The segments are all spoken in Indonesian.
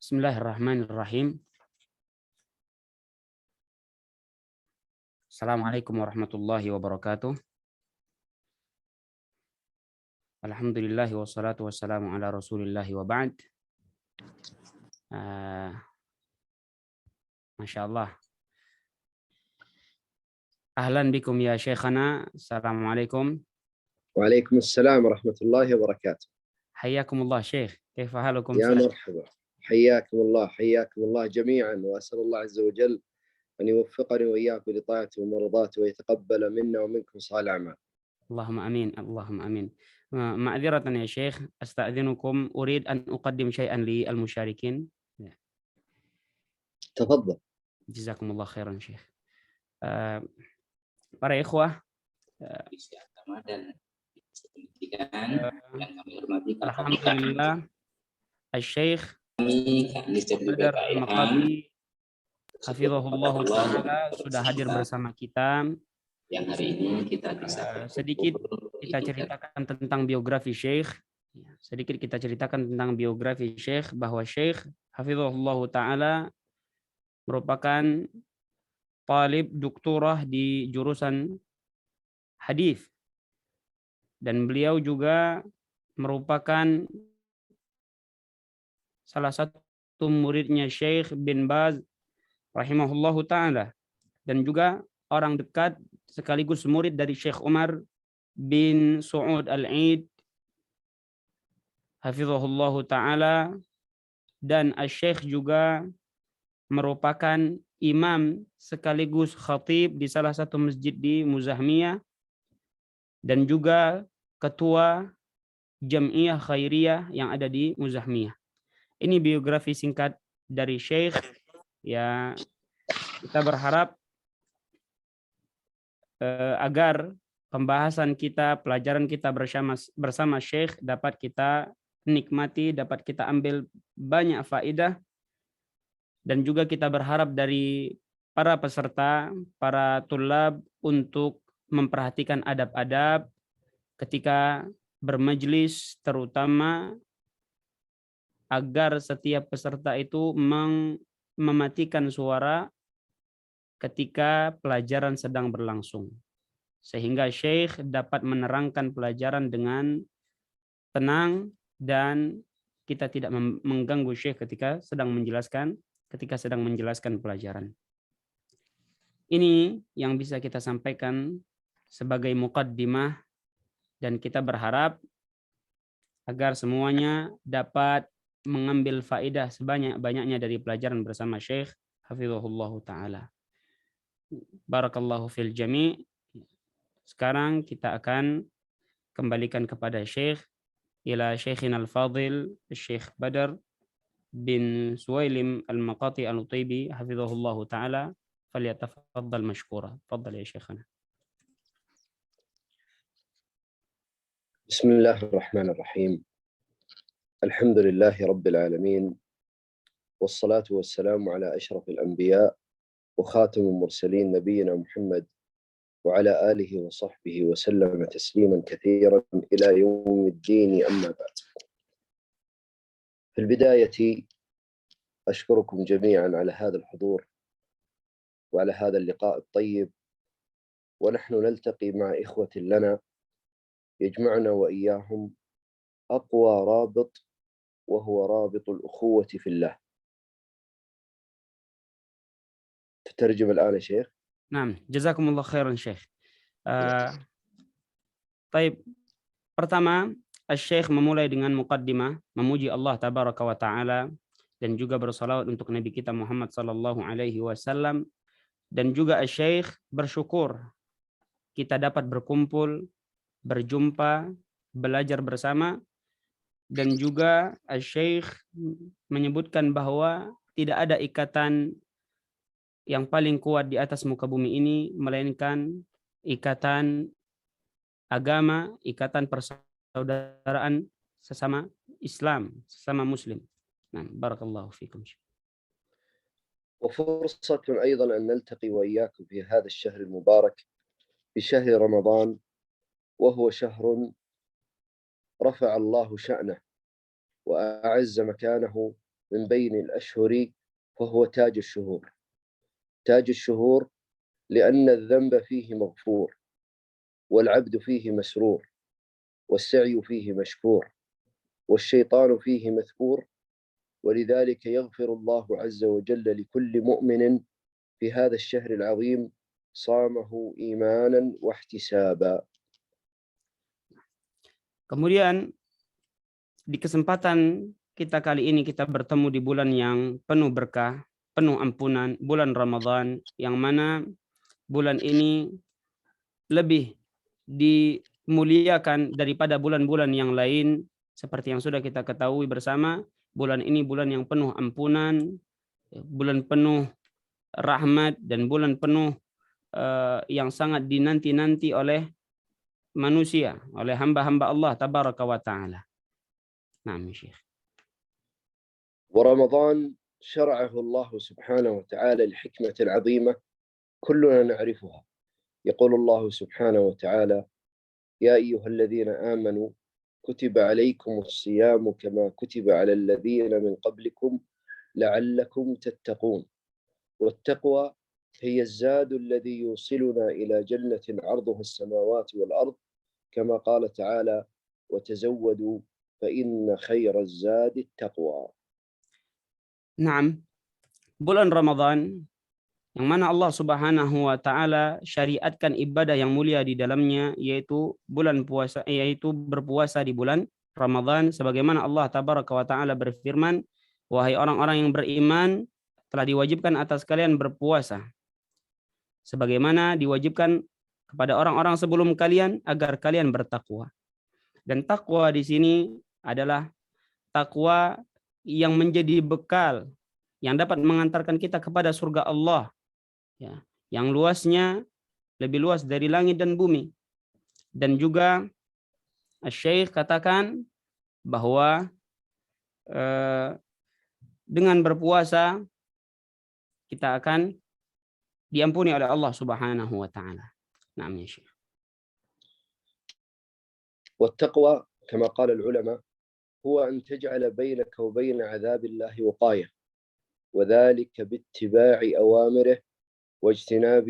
Bismillahirrahmanirrahim. Assalamualaikum warahmatullahi wabarakatuh. Alhamdulillahi wassalatu wassalamu ala rasulillahi wa ba'd. Masya Allah. Ahlan bikum ya syekhana. Assalamualaikum. Waalaikumsalam warahmatullahi wabarakatuh. Hayyakumullah syekh. Kaifa halukum? Ya marhaba. حياكم الله جميعا وأسأل الله عز وجل أن يوفقني وإياكم لطاعته ومرضاته ويتقبل منا ومنكم صالح الأعمال. اللهم آمين اللهم آمين. معذرة يا شيخ أستأذنكم أريد أن أقدم شيئا للمشاركين. تفضل. جزاكم الله خيرا شيخ. Para ikhwah, alhamdulillah Syekh Badar Al-Maqati hafizahullah ta'ala sudah hadir bersama kita. Yang hari ini kita bisa sedikit kita ceritakan tentang biografi Syekh. Sedikit kita ceritakan tentang biografi Syekh, bahwa Syekh hafizahullah ta'ala merupakan talib doktorah di jurusan hadis, dan beliau juga merupakan salah satu muridnya Syekh bin Baz rahimahullahu ta'ala, dan juga orang dekat sekaligus murid dari Syekh Umar bin Saud Al-Aid hafizahullahu ta'ala. Dan Syekh juga merupakan imam sekaligus khatib di salah satu masjid di Muzahmiyah, dan juga ketua Jam'iyah Khairiyah yang ada di Muzahmiyah. Ini biografi singkat dari Syekh. Ya, kita berharap agar pembahasan kita, pelajaran kita bersama Syekh dapat kita nikmati, dapat kita ambil banyak faedah, dan juga kita berharap dari para peserta, para tulab untuk memperhatikan adab-adab ketika bermajlis, terutama agar setiap peserta itu mematikan suara ketika pelajaran sedang berlangsung, sehingga Syekh dapat menerangkan pelajaran dengan tenang dan kita tidak mengganggu Syekh ketika sedang menjelaskan pelajaran. Ini yang bisa kita sampaikan sebagai muqaddimah, dan kita berharap agar semuanya dapat mengambil faedah sebanyak-banyaknya dari pelajaran bersama Syekh hafizahullahu ta'ala. Barakallahu fil jami'. Sekarang kita akan kembalikan kepada Syekh, ila Syekhina al-Fadil Syekh Badar bin Suwailim Al-Maqati Al-Utaibi hafizahullahu ta'ala. Falyatafaddal mashkura. Faddal ya Syekhana. بسم الله الرحمن الرحيم. الحمد لله رب العالمين، والصلاة والسلام على أشرف الأنبياء وخاتم المرسلين نبينا محمد وعلى آله وصحبه وسلم تسليما كثيرا إلى يوم الدين، أما بعد. في البداية أشكركم جميعا على هذا الحضور وعلى هذا اللقاء الطيب، ونحن نلتقي مع إخوة لنا يجمعنا وإياهم أقوى رابط، وهو رابط الأخوة في الله. تترجم الآن يا شيخ؟ نعم، جزاكم الله خيرا شيخ. Baik, pertama Syekh memulai dengan muqaddimah, memuji Allah tabaraka wa taala, dan juga bersalawat untuk Nabi kita Muhammad sallallahu alaihi wasallam, dan juga Syekh bersyukur kita dapat berkumpul, berjumpa, belajar bersama, dan juga Syekh menyebutkan bahwa tidak ada ikatan yang paling kuat di atas muka bumi ini melainkan ikatan agama, ikatan persaudaraan sesama Islam, sesama Muslim. Nah, barakallahu fikum. وفرصة أيضا أن نلتقي وإياكم في هذا الشهر المبارك، في شهر رمضان، وهو شهر رفع الله شأنه وأعز مكانه من بين الأشهر فهو تاج الشهور. تاج الشهور لأن الذنب فيه مغفور، والعبد فيه مسرور، والسعي فيه مشكور، والشيطان فيه مثبور، ولذلك يغفر الله عز وجل لكل مؤمن في هذا الشهر العظيم صامه إيمانا واحتسابا. Kemudian di kesempatan kita kali ini kita bertemu di bulan yang penuh berkah, penuh ampunan, bulan Ramadan, yang mana bulan ini lebih dimuliakan daripada bulan-bulan yang lain. Seperti yang sudah kita ketahui bersama, bulan ini bulan yang penuh ampunan, bulan penuh rahmat, dan bulan penuh yang sangat dinanti-nanti oleh manusia, oleh hamba-hamba Allah tabaraka wa ta'ala. Naam ya Syekh. ورمضان شرعه الله سبحانه وتعالى الحكمة العظيمة كلنا نعرفها. يقول الله سبحانه وتعالى: يا أيها الذين آمنوا كتب عليكم الصيام كما كتب على الذين من قبلكم لعلكم تتقون. والتقوى هي الزاد الذي يوصلنا إلى جنة عرضها السماوات والأرض، كما قال تعالى: وتزودوا فإن خير الزاد التقوى. Naam, bulan Ramadan yang mana Allah Subhanahu wa taala syariatkan ibadah yang mulia di dalamnya, yaitu bulan puasa, yaitu berpuasa di bulan Ramadan, sebagaimana Allah tabaraka wa taala berfirman, wahai orang-orang yang beriman, telah diwajibkan atas kalian berpuasa sebagaimana diwajibkan kepada orang-orang sebelum kalian agar kalian bertakwa. Dan takwa di sini adalah takwa yang menjadi bekal yang dapat mengantarkan kita kepada surga Allah, ya, yang luasnya lebih luas dari langit dan bumi. Dan juga Syekh katakan bahwa dengan berpuasa kita akan diampuni oleh Allah Subhanahu wa taala. Naam ya Syekh. والتقوى كما قال العلماء هو أن تجعل بينك وبين عذاب الله وقاية، وذلك باتباع أوامره واجتناب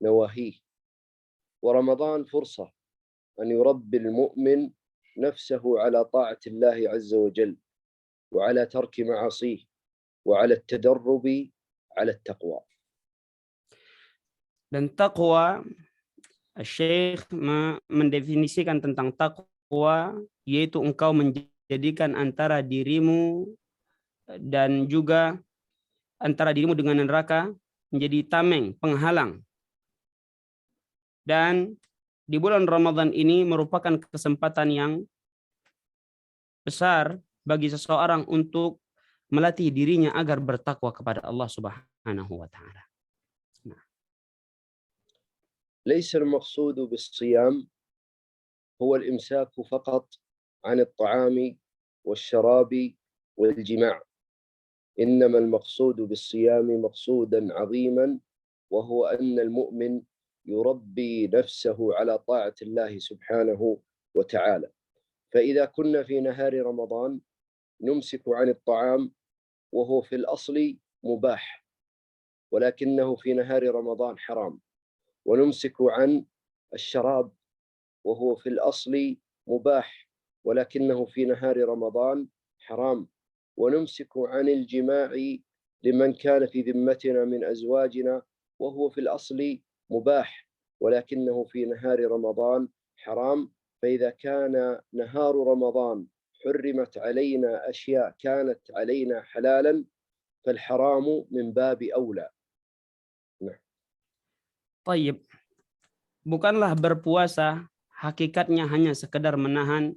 نواهيه. ورمضان فرصة أن يربي المؤمن نفسه على طاعة الله عز وجل، وعلى ترك معاصيه، وعلى التدرب على التقوى. Dan takwa, Syekh mendefinisikan tentang takwa, yaitu engkau menjadikan antara dirimu dan juga antara dirimu dengan neraka menjadi tameng, penghalang. Dan di bulan Ramadan ini merupakan kesempatan yang besar bagi seseorang untuk melatih dirinya agar bertakwa kepada Allah Subhanahu wa taala. ليس المقصود بالصيام هو الإمساك فقط عن الطعام والشراب والجماع، إنما المقصود بالصيام مقصودا عظيما، وهو أن المؤمن يربي نفسه على طاعة الله سبحانه وتعالى. فإذا كنا في نهار رمضان نمسك عن الطعام وهو في الأصل مباح، ولكنه في نهار رمضان حرام، ونمسك عن الشراب وهو في الأصل مباح، ولكنه في نهار رمضان حرام، ونمسك عن الجماع لمن كان في ذمتنا من أزواجنا وهو في الأصل مباح، ولكنه في نهار رمضان حرام. فإذا كان نهار رمضان حرمت علينا أشياء كانت علينا حلالا فالحرام من باب أولى. Tayyib. Bukanlah berpuasa hakikatnya hanya sekedar menahan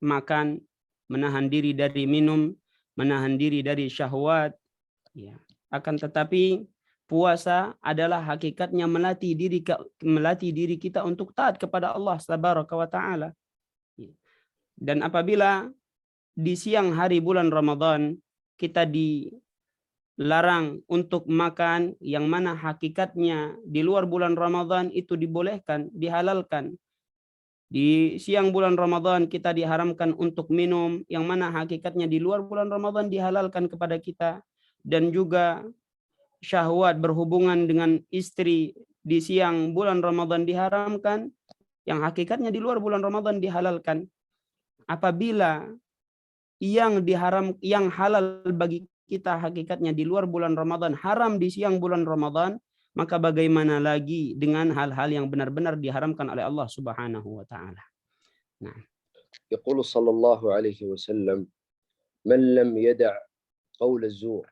makan, menahan diri dari minum, menahan diri dari syahwat, ya. Akan tetapi puasa adalah hakikatnya melatih diri kita untuk taat kepada Allah Subhanahu wa taala. Dan apabila di siang hari bulan Ramadan kita dilarang untuk makan, yang mana hakikatnya di luar bulan Ramadan itu dibolehkan, dihalalkan. Di siang bulan Ramadan kita diharamkan untuk minum, yang mana hakikatnya di luar bulan Ramadan dihalalkan kepada kita. Dan juga syahwat berhubungan dengan istri di siang bulan Ramadan diharamkan, yang hakikatnya di luar bulan Ramadan dihalalkan. Apabila yang halal bagi kita hakikatnya di luar bulan Ramadan haram di siang bulan Ramadan, maka bagaimana lagi dengan hal-hal yang benar-benar diharamkan oleh Allah Subhanahu wa taala. Nah, يقول صلى الله عليه وسلم: من لم يدع قول الزور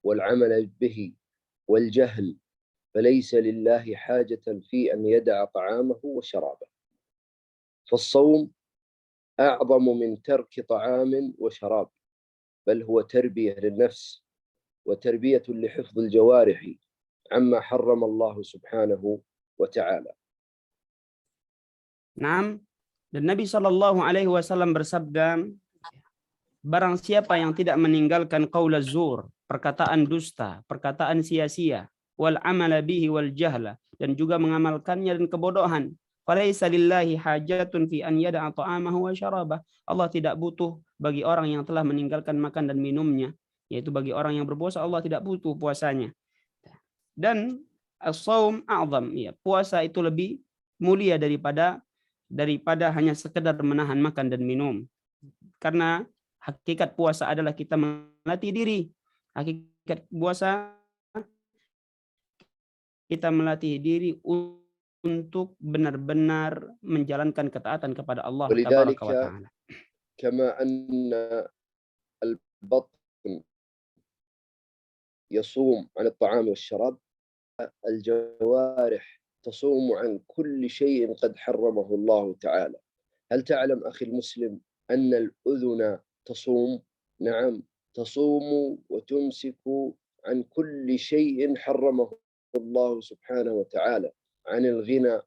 والعمل به والجهل فليس لله حاجة في أن يدع طعامه وشرابه. فالصوم أعظم من ترك طعام وشراب، بل هو تربية للنفس وتربية لحفظ الجوارح عما حرم الله سبحانه وتعالى. Naam, dan Nabi Shallallahu Alaihi Wasallam bersabda, barang siapa yang tidak meninggalkan qaul zur, perkataan dusta, perkataan sia-sia, wal amala bihi wal jahla, dan juga mengamalkannya dan kebodohan, falaisa lillahi hajatun fi an yada'a ta'amahu wa syarabah. Allah tidak butuh bagi orang yang telah meninggalkan makan dan minumnya, yaitu bagi orang yang berpuasa Allah tidak butuh puasanya. Dan as-shaum a'zam, ya, puasa itu lebih mulia daripada hanya sekedar menahan makan dan minum. Karena hakikat puasa adalah kita melatih diri. Hakikat puasa kita melatih diri untuk benar-benar menjalankan ketaatan kepada Allah ولذلك Tabaraka wa Ta'ala. كما أن البطن يصوم عن الطعام والشراب، الجوارح تصوم عن كل شيء قد حرمه الله تعالى. هل تعلم أخي المسلم أن الأذن تصوم؟ نعم، تصوم وتمسك عن كل شيء حرمه الله سبحانه وتعالى، عن الغنى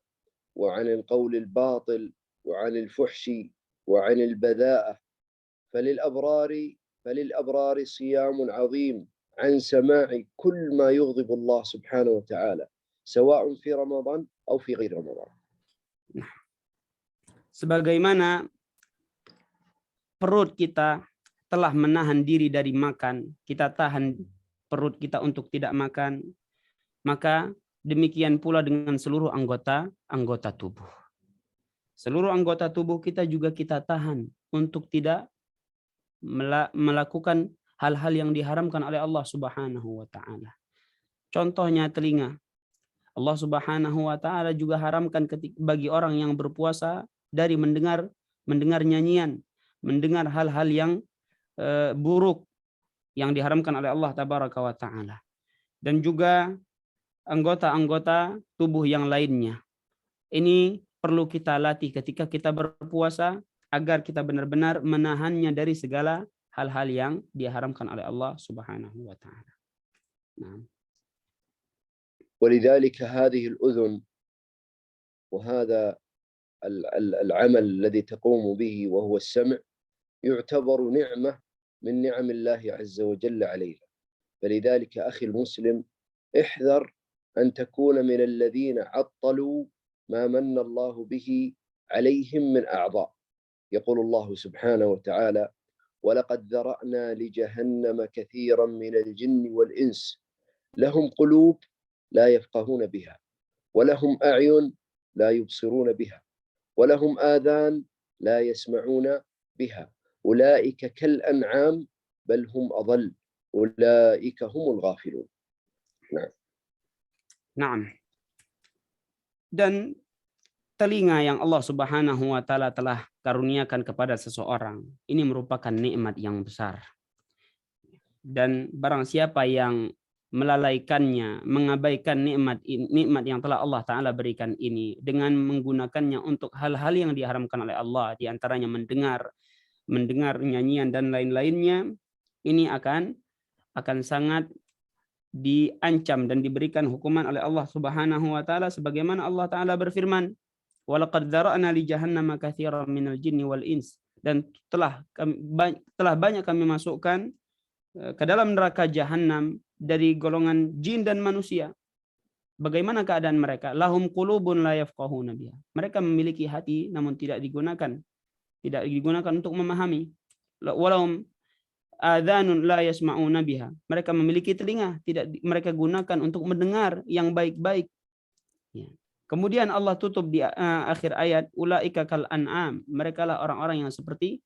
وعن القول الباطل وعن الفحش وعن البذاءة. فللأبرار صيام عظيم عن سماع كل ما يغضب الله سبحانه وتعالى، سواء في رمضان أو في غير رمضان. Sebagaimana perut kita telah menahan diri dari makan, kita tahan perut kita untuk tidak makan, maka demikian pula dengan seluruh anggota tubuh. Seluruh anggota tubuh kita juga kita tahan untuk tidak melakukan hal-hal yang diharamkan oleh Allah Subhanahu wa Ta'ala. Contohnya telinga. Allah Subhanahu wa Ta'ala juga haramkan bagi orang yang berpuasa dari mendengar nyanyian, mendengar hal-hal yang buruk yang diharamkan oleh Allah Tabaraka wa Ta'ala. Dan juga anggota-anggota tubuh yang lainnya. Ini perlu kita latih ketika kita berpuasa agar kita benar-benar menahannya dari segala hal-hal yang diharamkan oleh Allah Subhanahu wa Ta'ala. Nah. ولذلك هذه الأذن وهذا العمل الذي تقوم به وهو السمع يعتبر نعمة من نعم الله عز وجل علينا. فلذلك أخي المسلم احذر أن تكون من الذين عطلوا ما من الله به عليهم من أعضاء. يقول الله سبحانه وتعالى: ولقد ذرأنا لجهنم كثيرا من الجن والإنس لهم قلوب لا يفقهون بها ولهم أعين لا يبصرون بها ولهم آذان لا يسمعون بها أولئك كالأنعام بل هم أضل أولئك هم الغافلون. نعم. Naam. Dan telinga yang Allah Subhanahu wa Ta'ala telah karuniakan kepada seseorang, ini merupakan nikmat yang besar. Dan barang siapa yang melalaikannya, mengabaikan nikmat yang telah Allah Ta'ala berikan ini dengan menggunakannya untuk hal-hal yang diharamkan oleh Allah, diantaranya mendengar nyanyian dan lain-lainnya, ini akan sangat diancam dan diberikan hukuman oleh Allah Subhanahu wa Ta'ala, sebagaimana Allah Ta'ala berfirman, walaqad dzara'na li jahannama katsiran minal jinni wal ins, dan telah banyak kami masukkan ke dalam neraka jahanam dari golongan jin dan manusia. bagaimana keadaan mereka? Lahum qulubun la yafqahuna biha. Mereka memiliki hati namun tidak digunakan untuk memahami. Walahum adhanun la yasma'una biha. Mereka memiliki telinga, tidak mereka gunakan untuk mendengar yang baik-baik. Ya. Kemudian Allah tutup di akhir ayat, ulaika kal an'am. Mereka lah orang-orang yang seperti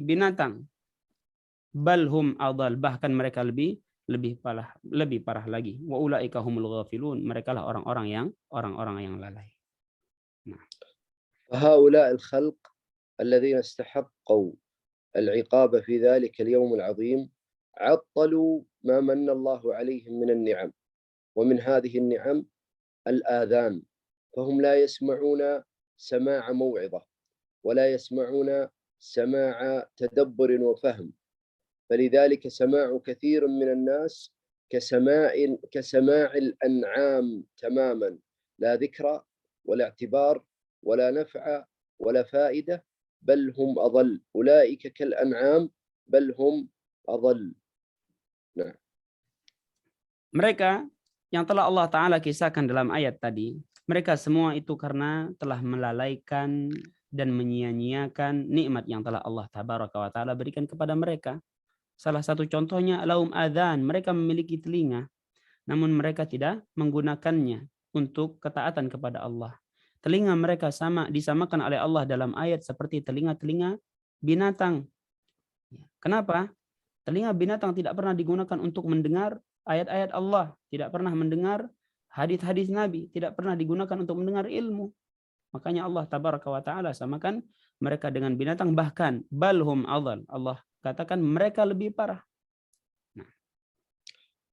binatang. Balhum adal, bahkan mereka lebih parah lagi. Wa ulaika humul ghafilun. Mereka lah orang-orang yang lalai. Nah. هؤلاء الخلق الذين استحقوا العقاب في ذلك اليوم العظيم عطلوا ما من الله عليهم من النعم، ومن هذه النعم الآذان، فهم لا يسمعون سماع موعظة ولا يسمعون سماع تدبر وفهم، فلذلك سماع كثير من الناس كسماع الأنعام تماما، لا ذكرى ولا اعتبار ولا نفع ولا فائدة، بل هم أضل. أولئك كالأنعام بل هم أضل. Nah. Mereka yang telah Allah Ta'ala kisahkan dalam ayat tadi, mereka semua itu karena telah melalaikan dan menyia-nyiakan nikmat yang telah Allah Tabaraka wa Ta'ala berikan kepada mereka. Salah satu contohnya, lahum adhan, mereka memiliki telinga, namun mereka tidak menggunakannya untuk ketaatan kepada Allah. Telinga mereka disamakan oleh Allah dalam ayat seperti telinga-telinga binatang. Kenapa? Telinga binatang tidak pernah digunakan untuk mendengar ayat-ayat Allah, tidak pernah mendengar hadis-hadis Nabi, tidak pernah digunakan untuk mendengar ilmu. Makanya Allah Tabaraka wa Ta'ala samakan mereka dengan binatang, bahkan balhum adhal. Allah katakan mereka lebih parah.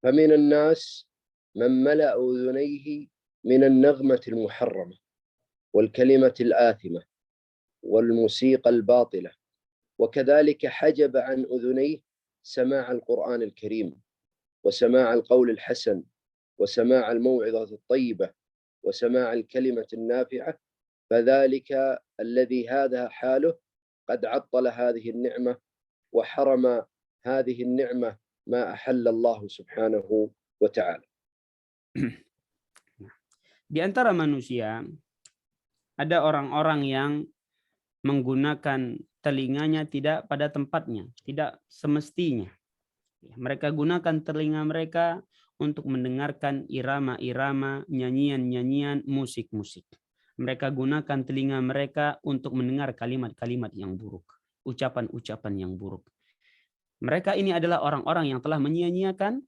فمن الناس من ملأ أذنيه من النغمة المحرمة والكلمة الآثمة والموسيقى الباطلة، وكذلك حجب عن أذنيه سماع القرآن الكريم وسماع القول الحسن وسماع الموعظة الطيبة وسماع الكلمة النافعة، فذلك الذي هذا حاله قد عطل هذه النعمة وحرم هذه النعمة ما أحل الله سبحانه وتعالى. Di antara manusia ada orang-orang yang menggunakan telinganya tidak pada tempatnya, tidak semestinya. Mereka gunakan telinga mereka untuk mendengarkan irama-irama, nyanyian-nyanyian, musik-musik. Mereka gunakan telinga mereka untuk mendengar kalimat-kalimat yang buruk, ucapan-ucapan yang buruk. Mereka ini adalah orang-orang yang telah menyia-nyiakan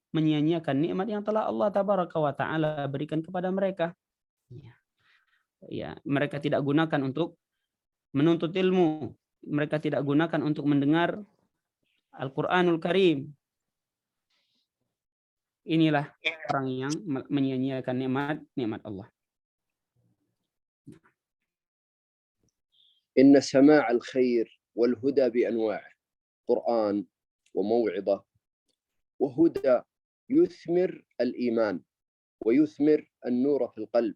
nikmat yang telah Allah Tabaraka wa Ta'ala berikan kepada mereka. Ya, mereka tidak gunakan untuk menuntut ilmu. Mereka tidak gunakan untuk mendengar Al-Quranul Karim. Inilah orang yang menyia-nyiakan nikmat Allah. إن سماع الخير والهدى بأنواعه، قرآن وموعظة وهدى، يثمر الإيمان ويثمر النور في القلب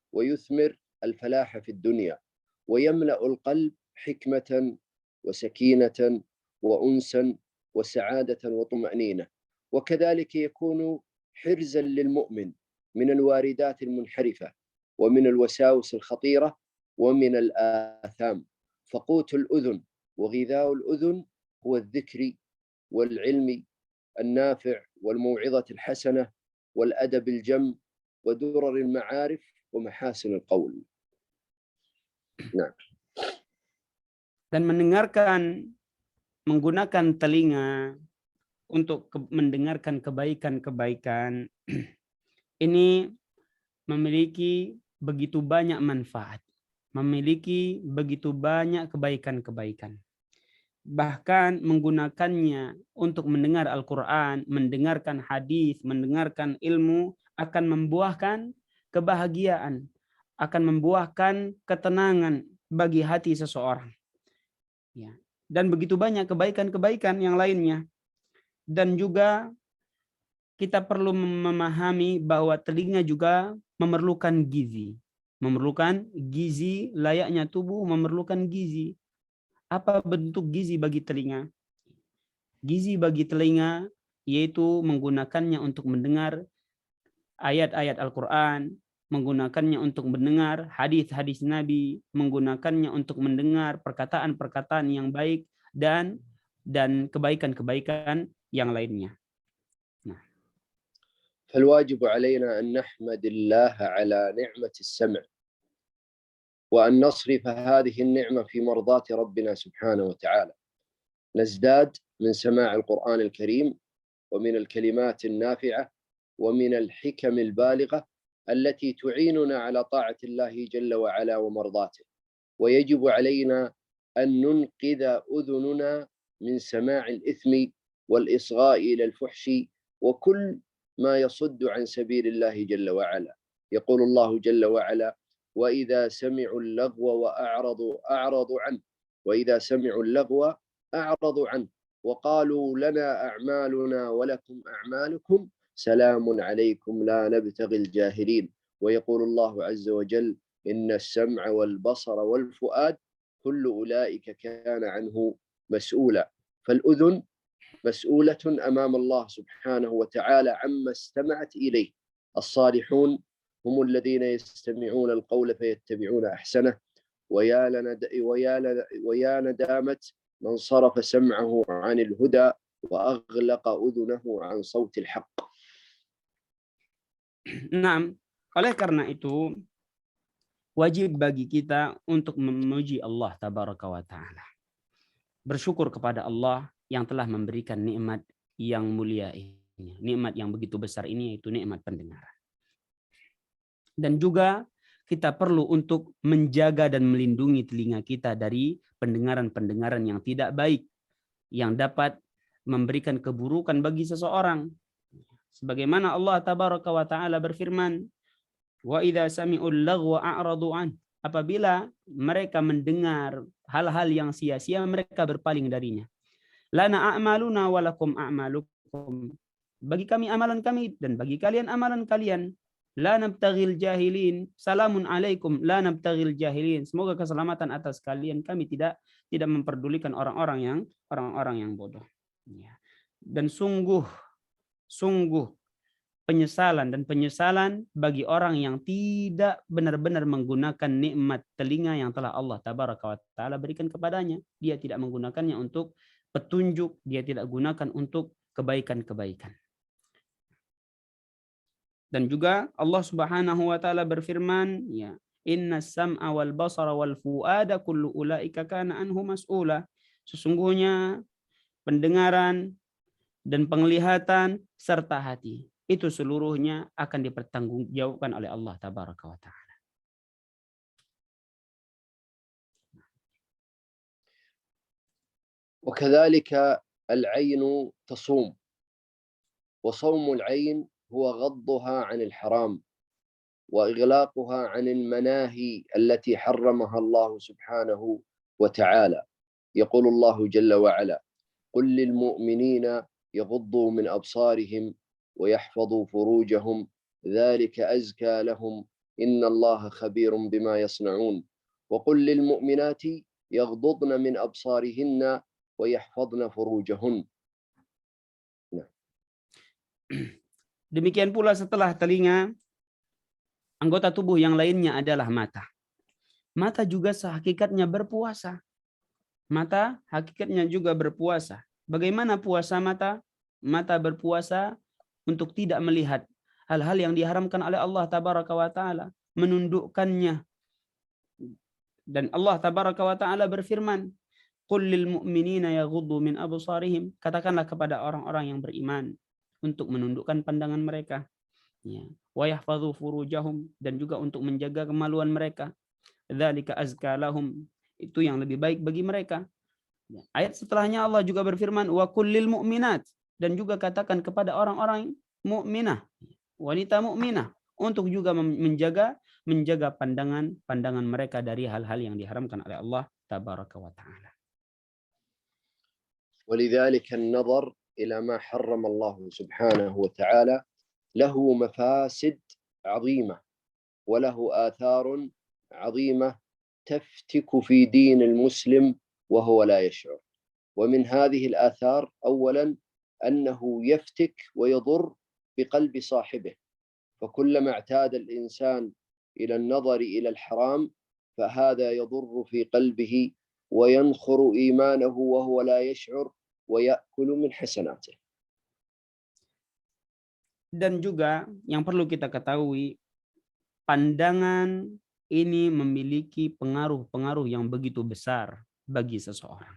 ويثمر الفلاح في الدنيا ويملأ القلب حكمة وسكينة وأنسا وسعادة وطمأنينة، وكذلك يكون حرزا للمؤمن من الواردات المنحرفة ومن الوساوس الخطيرة ومن الآثام. فقوت الأذن وغذاء الأذن هو الذكر والعلم النافع والموعظة الحسنة والأدب الجم ودرر المعارف ومحاسن القول. Nah. Dan menggunakan telinga untuk mendengarkan kebaikan-kebaikan ini memiliki begitu banyak manfaat, memiliki begitu banyak kebaikan-kebaikan. Bahkan menggunakannya untuk mendengar Al-Quran, mendengarkan hadis, mendengarkan ilmu akan membuahkan kebahagiaan, akan membuahkan ketenangan bagi hati seseorang. Ya. Dan begitu banyak kebaikan-kebaikan yang lainnya. Dan juga kita perlu memahami bahwa telinga juga memerlukan gizi. Memerlukan gizi, layaknya tubuh memerlukan gizi. Apa bentuk gizi bagi telinga? Gizi bagi telinga yaitu menggunakannya untuk mendengar ayat-ayat Al-Quran, menggunakannya untuk mendengar hadis-hadis Nabi, menggunakannya untuk mendengar perkataan-perkataan yang baik dan kebaikan-kebaikan yang lainnya. Nah. فالواجب علينا أن نحمد الله على نعمة السمع وأن نصرف هذه النعمة في مرضاة ربنا سبحانه وتعالى. نزداد من سماع القرآن الكريم ومن الكلمات النافعة ومن الحكم البالغة التي تعيننا على طاعة الله جل وعلا ومرضاته. ويجب علينا أن ننقذ أذننا من سماع الإثم والإصغاء إلى الفحش وكل ما يصد عن سبيل الله جل وعلا. يقول الله جل وعلا: وإذا سمعوا اللغو أعرضوا عنه وإذا سمعوا اللغو أعرضوا عنه وقالوا لنا أعمالنا ولكم أعمالكم سلام عليكم لا نبتغي الجاهلين. ويقول الله عز وجل: إن السمع والبصر والفؤاد كل أولئك كان عنه مسؤولا. فالأذن مسؤولة أمام الله سبحانه وتعالى عما استمعت إليه. الصالحون هم الذين يستمعون القول فيتبعون أحسنه ويا ندامة من صرف سمعه عن الهدى وأغلق أذنه عن صوت الحق. Nah, oleh karena itu wajib bagi kita untuk memuji Allah Tabaraka wa Ta'ala. Bersyukur kepada Allah yang telah memberikan nikmat yang mulia ini, nikmat yang begitu besar ini, yaitu nikmat pendengaran. Dan juga kita perlu untuk menjaga dan melindungi telinga kita dari pendengaran-pendengaran yang tidak baik, yang dapat memberikan keburukan bagi seseorang. Sebagaimana Allah Tabaraka wa Ta'ala berfirman, wa idza sami'ul laghwa a'radu an. Apabila mereka mendengar hal-hal yang sia-sia, mereka berpaling darinya. Lana a'maluna wa lakum a'malukum. Bagi kami amalan kami dan bagi kalian amalan kalian. La nabtaghil jahilin. Salamun alaikum la nabtaghil jahilin. Semoga keselamatan atas kalian, kami tidak memperdulikan orang-orang yang bodoh. Ya. Dan sungguh penyesalan bagi orang yang tidak benar-benar menggunakan nikmat telinga yang telah Allah Tabaraka wa Ta'ala berikan kepadanya. Dia tidak menggunakannya untuk petunjuk, dia tidak gunakan untuk kebaikan-kebaikan. Dan juga Allah Subhanahu wa Ta'ala berfirman, ya, inna sam'a wal basara wal fuada kullu ulaika kana anhu mas'ula. Sesungguhnya pendengaran dan penglihatan serta hati itu seluruhnya akan dipertanggungjawabkan oleh Allah Tabaraka wa Ta'ala. وكذلك العين تصوم وصوم العين هو غضها عن الحرام وإغلاقها عن المناهي التي حرمها الله سبحانه وتعالى. يقول الله جل وعلا: قل للمؤمنين يغضوا من أبصارهم ويحفظوا فروجهم ذلك أزكى لهم إن الله خبير بما يصنعون وقل للمؤمنات يغضضن من أبصارهن ويحفظن فروجهن. Demikian pula setelah telinga, anggota tubuh yang lainnya adalah mata. Mata juga sehakikatnya berpuasa. Mata hakikatnya juga berpuasa. Bagaimana puasa mata? Mata berpuasa untuk tidak melihat hal-hal yang diharamkan oleh Allah Tabaraka wa Ta'ala, menundukkannya. Dan Allah Tabaraka wa Ta'ala berfirman, qul lil mu'minina yaghuddu min absarihim. Katakanlah kepada orang-orang yang beriman untuk menundukkan pandangan mereka. Ya. Wa yahfadhu furujahum, dan juga untuk menjaga kemaluan mereka. Dzalika azka lahum. Itu yang lebih baik bagi mereka. Ya. Ayat setelahnya Allah juga berfirman, wa kullil mu'minat, dan juga katakan kepada orang-orang mukminah, wanita mukminah, untuk juga menjaga pandangan mereka dari hal-hal yang diharamkan oleh Allah Tabaraka wa Ta'ala. ولذلك النظر إلى ما حرم الله سبحانه وتعالى له مفاسد عظيمة وله آثار عظيمة تفتك في دين المسلم وهو لا يشعر. ومن هذه الآثار أولا أنه يفتك ويضر بقلب صاحبه فكلما اعتاد الإنسان إلى النظر إلى الحرام فهذا يضر في قلبه وينخر إيمانه وهو لا يشعر ويأكل من حسناته. Dan juga yang perlu kita ketahui, pandangan ini memiliki pengaruh-pengaruh yang begitu besar bagi seseorang.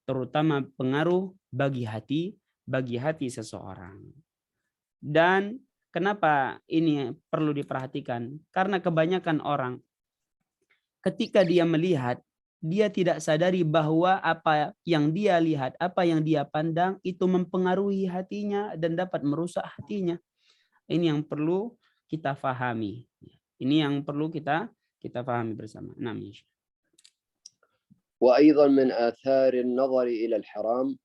Terutama pengaruh bagi hati seseorang. Dan kenapa ini perlu diperhatikan? Karena kebanyakan orang ketika dia melihat, dia tidak sadari bahwa apa yang dia lihat, apa yang dia pandang itu mempengaruhi hatinya dan dapat merusak hatinya. Ini yang perlu kita fahami. Ini yang perlu kita fahami bersama. وأيضا من آثار النظر إلى الحرام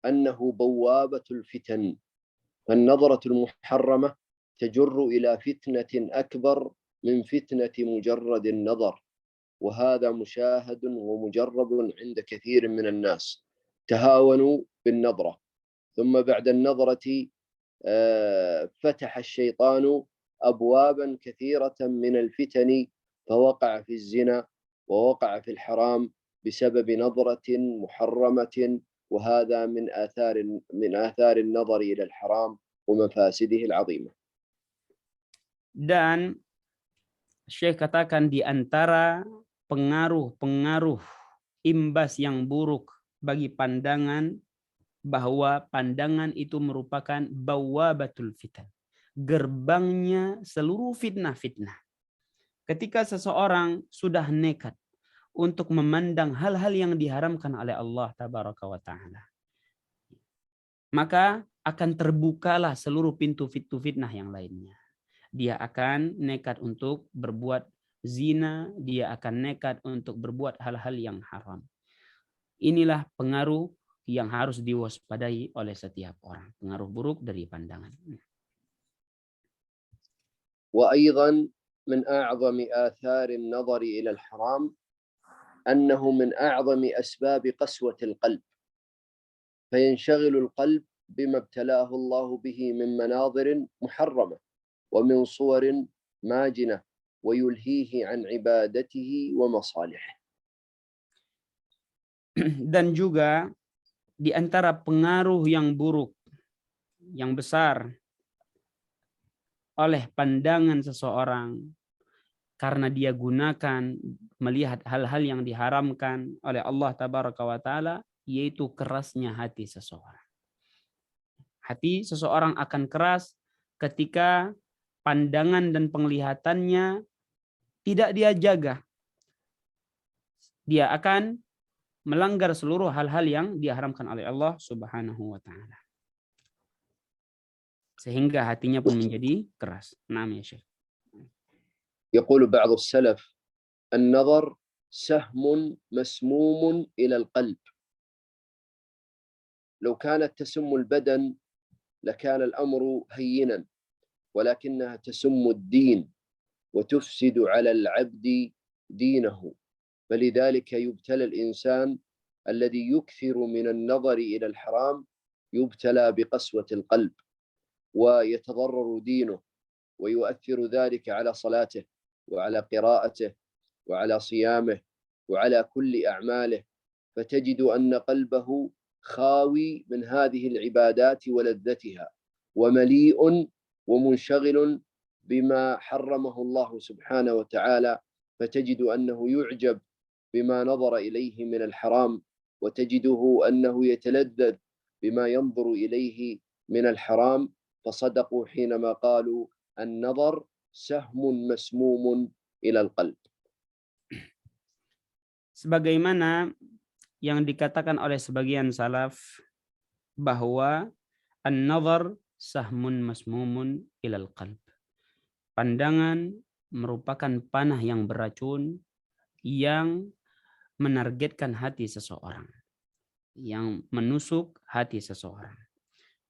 أنه بوابة الفتن، فالنظرة المحرمة تجر إلى فتنة أكبر من فتنة مجرد النظر، وهذا مشاهد ومجرب عند كثير من الناس. تهاونوا بالنظرة، ثم بعد النظرة فتح الشيطان أبوابا كثيرة من الفتن فوقع في الزنا ووقع في الحرام بسبب نظرة محرمة، وهذا من آثار النظر إلى الحرام ومفاسده العظيمة. Dan Syekh katakan di antara pengaruh-pengaruh imbas yang buruk bagi pandangan, bahwa pandangan itu merupakan bawabatul fitan, gerbangnya seluruh fitnah-fitnah. Ketika seseorang sudah nekat untuk memandang hal-hal yang diharamkan oleh Allah Tabaraka wa Ta'ala, maka akan terbukalah seluruh pintu fitnah yang lainnya. Dia akan nekat untuk berbuat zina, dia akan nekat untuk berbuat hal-hal yang haram. Inilah pengaruh yang harus diwaspadai oleh setiap orang, pengaruh buruk dari pandangan. وأيضا من أعظم آثار النظر إلى الحرام أنه من أعظم أسباب قسوة القلب، فينشغل القلب بما ابتلاه الله به من مناظر محرمة ومن صور ماجنة ويلهيه عن عبادته ومصالحه. Dan juga di antara pengaruh yang buruk, yang besar oleh pandangan seseorang karena dia gunakan melihat hal-hal yang diharamkan oleh Allah Tabaraka wa Ta'ala, yaitu kerasnya hati seseorang. Hati seseorang akan keras ketika pandangan dan penglihatannya tidak dia jaga. Dia akan melanggar seluruh hal-hal yang diharamkan oleh Allah Subhanahu wa Ta'ala. Sehingga hatinya pun menjadi keras. Naam ya Syekh. يقول بعض السلف: النظر سهم مسموم إلى القلب، لو كانت تسم البدن لكان الأمر هينا، ولكنها تسم الدين وتفسد على العبد دينه، فلذلك يبتلى الإنسان الذي يكثر من النظر إلى الحرام يبتلى بقسوة القلب ويتضرر دينه، ويؤثر ذلك على صلاته وعلى قراءته وعلى صيامه وعلى كل أعماله، فتجد أن قلبه خاوي من هذه العبادات ولذتها ومليء ومنشغل بما حرمه الله سبحانه وتعالى، فتجد أنه يعجب بما نظر إليه من الحرام، وتجده أنه يتلذذ بما ينظر إليه من الحرام، فصدقوا حينما قالوا النظر سهم مسموم إلى القلب. Sebagaimana yang dikatakan oleh sebagian salaf bahwa an-nazar sahmun masmumun ilal qalb. Pandangan merupakan panah yang beracun yang menargetkan hati seseorang, yang menusuk hati seseorang.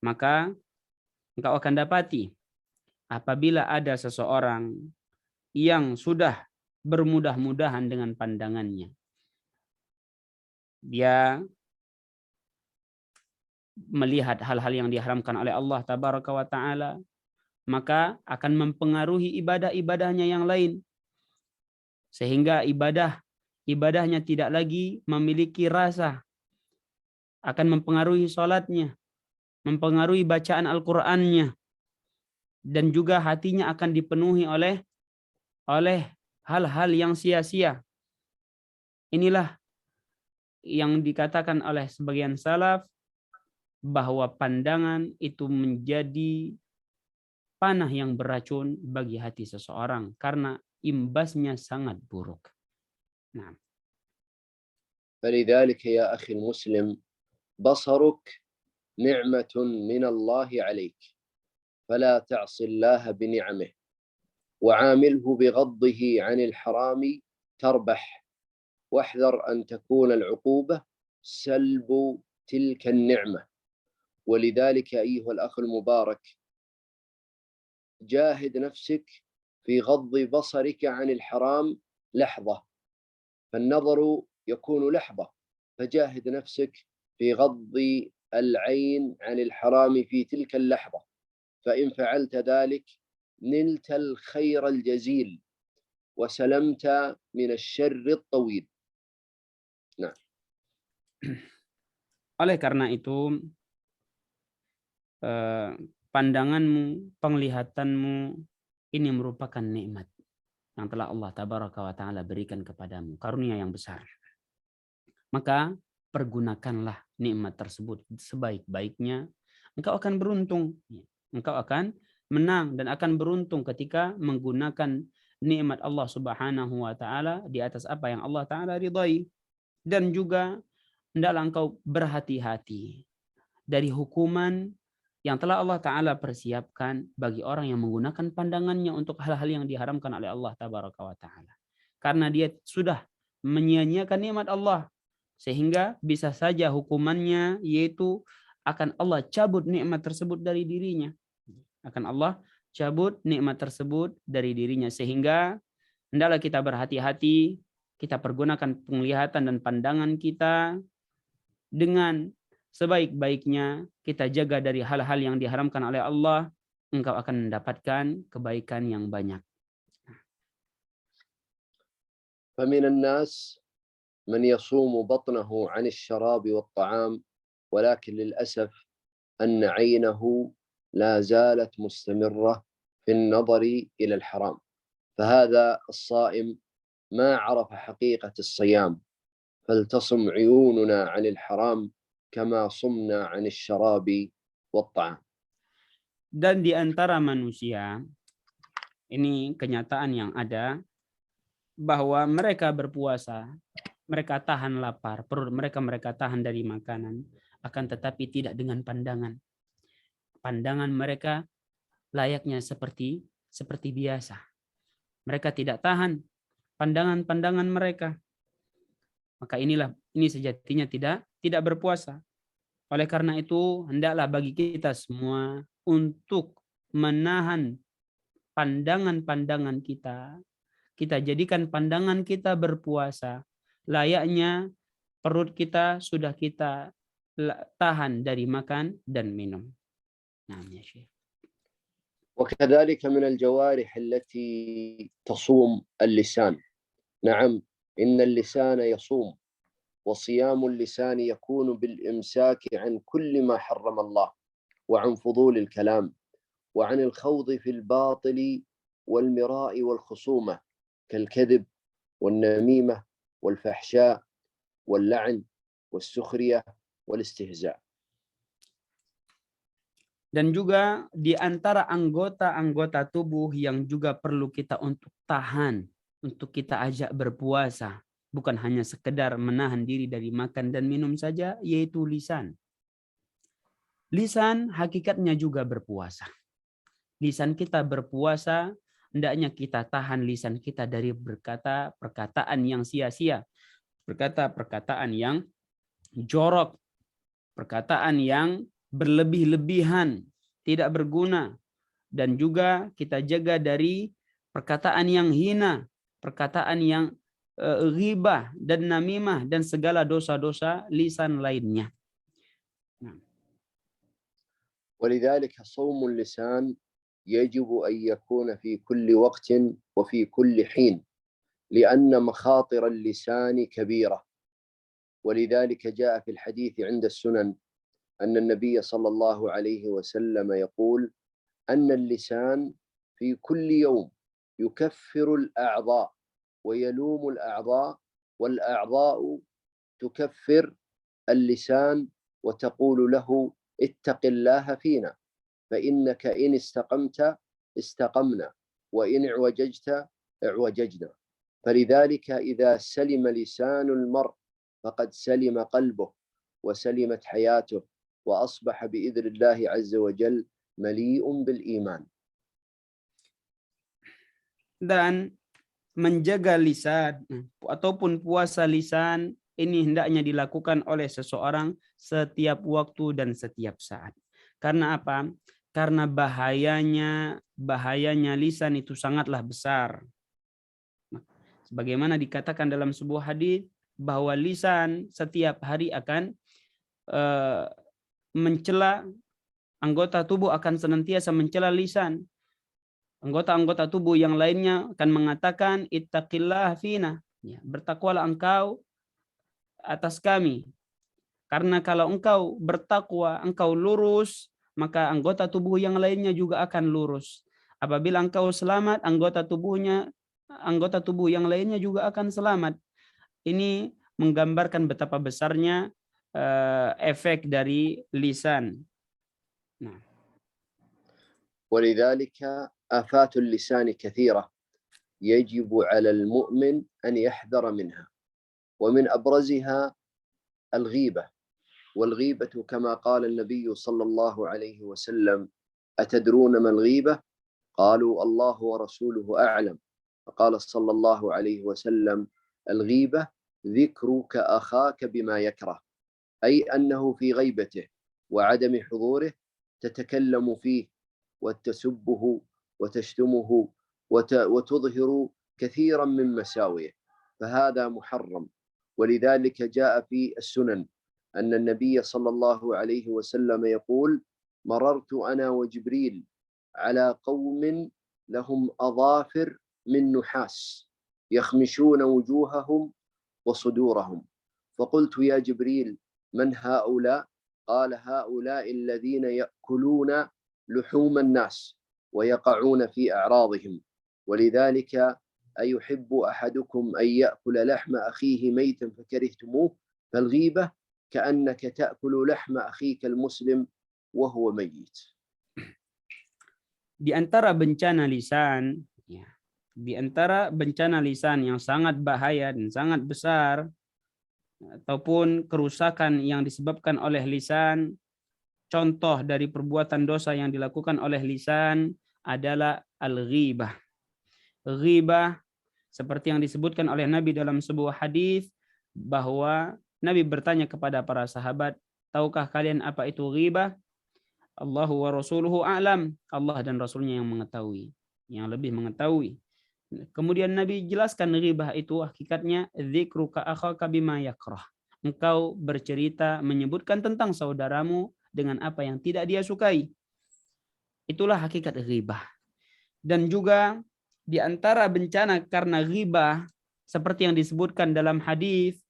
Maka engkau akan dapati apabila ada seseorang yang sudah bermudah-mudahan dengan pandangannya, dia melihat hal-hal yang diharamkan oleh Allah Tabaraka wa Ta'ala, maka akan mempengaruhi ibadah-ibadahnya yang lain. Sehingga ibadahnya tidak lagi memiliki rasa, akan mempengaruhi sholatnya, mempengaruhi bacaan Al-Qur'annya, dan juga hatinya akan dipenuhi oleh hal-hal yang sia-sia. Inilah yang dikatakan oleh sebagian salaf bahwa pandangan itu menjadi panah yang beracun bagi hati seseorang karena imbasnya sangat buruk. Nah. فلذلك يا أخي المسلم بصرك نعمة من الله عليك فلا تعص الله بنعمه وعامله بغضه عن الحرام تربح واحذر أن تكون العقوبة سلب تلك النعمة. ولذلك أيها الأخ المبارك جاهد نفسك في غض بصرك عن الحرام لحظة، فالنظر يكون لحظة، فجاهد نفسك في غض العين عن الحرام في تلك اللحظة، فإن فعلت ذلك نلت الخير الجزيل وسلمت من الشر الطويل. Nah. Oleh karena itu, pandanganmu, penglihatanmu ini merupakan nikmat yang telah Allah Tabaraka wa Ta'ala berikan kepadamu, karunia yang besar. Maka pergunakanlah nikmat tersebut sebaik-baiknya. Engkau akan beruntung, engkau akan menang dan akan beruntung ketika menggunakan nikmat Allah Subhanahu wa Ta'ala di atas apa yang Allah Ta'ala ridhai. Dan juga hendaklah engkau berhati-hati dari hukuman yang telah Allah Ta'ala persiapkan bagi orang yang menggunakan pandangannya untuk hal-hal yang diharamkan oleh Allah Tabaraka wa Ta'ala. Karena dia sudah menyia-nyiakan nikmat Allah, sehingga bisa saja hukumannya yaitu akan Allah cabut nikmat tersebut dari dirinya. Akan Allah cabut nikmat tersebut dari dirinya. Sehingga hendaklah kita berhati-hati, kita pergunakan penglihatan dan pandangan kita dengan sebaik-baiknya, kita jaga dari hal-hal yang diharamkan oleh Allah, engkau akan mendapatkan kebaikan yang banyak. فمن الناس من يصوم بطنه عن الشراب والطعام ولكن للأسف أن عينه لا زالت مستمرة في النظر إلى الحرام، فهذا الصائم ما عرف حقيقة الصيام، فلتصم عيوننا عن الحرام كما صمنا عن الشراب والطعام. Dan di antara manusia, ini kenyataan yang ada, bahwa mereka berpuasa, mereka tahan lapar, perut mereka tahan dari makanan, akan tetapi tidak dengan pandangan. Pandangan mereka layaknya seperti biasa. Mereka tidak tahan pandangan mereka. Maka ini sejatinya tidak berpuasa. Oleh karena itu, hendaklah bagi kita semua untuk menahan pandangan-pandangan kita. Kita jadikan pandangan kita berpuasa. Layaknya perut kita sudah kita tahan dari makan dan minum. Nah, ya Syekh. وكذلك من الجوارح التي تصوم اللسان. نعم، إن اللسان يصوم، وصيام اللسان يكون بالإمساك عن كل ما حرم الله، وعن فضول الكلام، وعن الخوض في الباطل والمراء والخصومة كالكذب والنميمة والفحشاء واللعن والسخرية والاستهزاء. Dan juga di antara anggota-anggota tubuh yang juga perlu kita untuk tahan, untuk kita ajak berpuasa, bukan hanya sekedar menahan diri dari makan dan minum saja, yaitu lisan. Lisan hakikatnya juga berpuasa. Lisan kita berpuasa, hendaknya kita tahan lisan kita dari berkata perkataan yang sia-sia, berkata perkataan yang jorok, perkataan yang berlebih-lebihan, tidak berguna, dan juga kita jaga dari perkataan yang hina, perkataan yang ghibah dan namimah dan segala dosa-dosa lisan lainnya. ولذلك صوم اللسان يجب أن يكون في كل وقت وفي كل حين، لأن مخاطر اللسان كبيرة. ولذلك جاء في الحديث عند السنن أن النبي صلى الله عليه وسلم يقول أن اللسان في كل يوم يكفر الأعضاء ويلوم الأعضاء، والأعضاء تكفر اللسان وتقول له اتق الله فينا، فإنك إن استقمت استقمنا وإن اعوججت اعوججنا. فلذلك إذا سلم لسان المرء فقد سلم قلبه وسلمت حياته، وأصبح بإذن الله عز وجل مليء بالإيمان. Dan menjaga lisan ataupun puasa lisan ini hendaknya dilakukan oleh seseorang setiap waktu dan setiap saat. Karena apa? Karena bahayanya lisan itu sangatlah besar. Sebagaimana dikatakan dalam sebuah hadis bahwa lisan setiap hari akan mencela anggota tubuh, akan senantiasa mencela lisan. Anggota-anggota tubuh yang lainnya akan mengatakan ittaqillah fina, ya, bertakwalah engkau atas kami. Karena kalau engkau bertakwa, engkau lurus, maka anggota tubuh yang lainnya juga akan lurus. Apabila engkau selamat, anggota tubuh yang lainnya juga akan selamat. Ini menggambarkan betapa besarnya efek dari lisan. Nah. ولذلك آفات اللسان كثيرة يجب على المؤمن أن يحذر منها، ومن أبرزها الغيبة. والغيبة كما قال النبي صلى الله عليه وسلم أتدرون ما الغيبة؟ قالوا الله ورسوله أعلم. فقال صلى الله عليه وسلم الغيبة ذكرك أخاك بما يكره، أي أنه في غيبته وعدم حضوره تتكلم فيه وتسبه وتشتمه وتظهر كثيرا من مساوئه، فهذا محرم. ولذلك جاء في السنن أن النبي صلى الله عليه وسلم يقول مررت أنا وجبريل على قوم لهم أظافر من نحاس يخمشون وجوههم وصدورهم، فقلت يا جبريل من هؤلاء؟ قال هؤلاء الذين يأكلون لحوم الناس ويقعون في أعراضهم. ولذلك أيحب أحدكم أن يأكل لحم أخيه ميتا فكرهتموه؟ فالغيبة كأنك تأكل لحم أخيك المسلم وهو ميت. Di antara bencana lisan, ya, di antara bencana lisan yang sangat bahaya dan sangat besar, ataupun kerusakan yang disebabkan oleh lisan, contoh dari perbuatan dosa yang dilakukan oleh lisan adalah al-ghibah. Ghibah seperti yang disebutkan oleh Nabi dalam sebuah hadis bahwa Nabi bertanya kepada para sahabat, tahukah kalian apa itu ghibah? Allahu wa rasuluhu a'lam. Allah dan Rasulnya yang mengetahui, yang lebih mengetahui. Kemudian Nabi jelaskan ghibah itu hakikatnya dzikruka akhaka bima yakrah. Engkau bercerita menyebutkan tentang saudaramu dengan apa yang tidak dia sukai. Itulah hakikat ghibah. Dan juga di antara bencana karena ghibah seperti yang disebutkan dalam hadis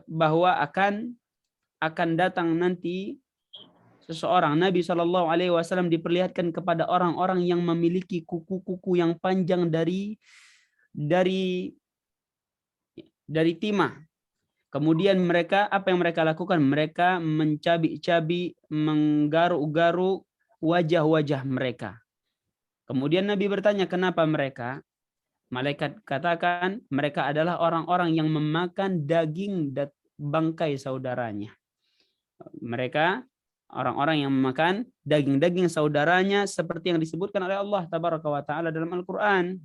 bahwa akan datang nanti seseorang, Nabi SAW diperlihatkan kepada orang-orang yang memiliki kuku-kuku yang panjang dari timah. Kemudian mereka, apa yang mereka lakukan? Mereka mencabik-cabik, menggaruk-garuk wajah-wajah mereka. Kemudian Nabi bertanya, kenapa mereka? Malaikat katakan, mereka adalah orang-orang yang memakan daging bangkai saudaranya. Mereka orang-orang yang memakan daging-daging saudaranya seperti yang disebutkan oleh Allah Tabaraka wa Ta'ala dalam Al-Quran.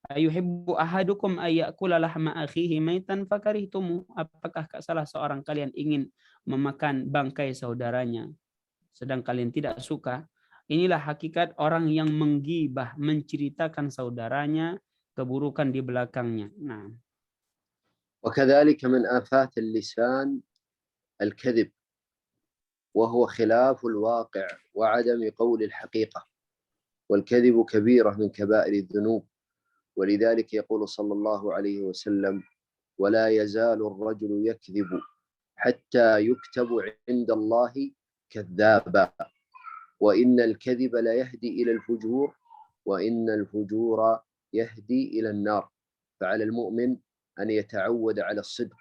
Ayuhibbu ahadukum ayyakula lahma akhihi maitan fakarihtumu. Apakah salah seorang kalian ingin memakan bangkai saudaranya sedang kalian tidak suka? Inilah hakikat orang yang menggibah, menceritakan saudaranya keburukan di belakangnya. Nah. وكذلك من آفات اللسان الكذب، وهو خلاف الواقع وعدم قول الحقيقة. والكذب كبيرة من كبائر الذنوب، ولذلك يقول صلى الله عليه وسلم: ولا يزال الرجل يكذب حتى يكتب عند الله كذابا، وإن الكذب لا يهدي إلى الفجور، وإن الفجور يهدي إلى النار. فعلى المؤمن أن يتعود على الصدق،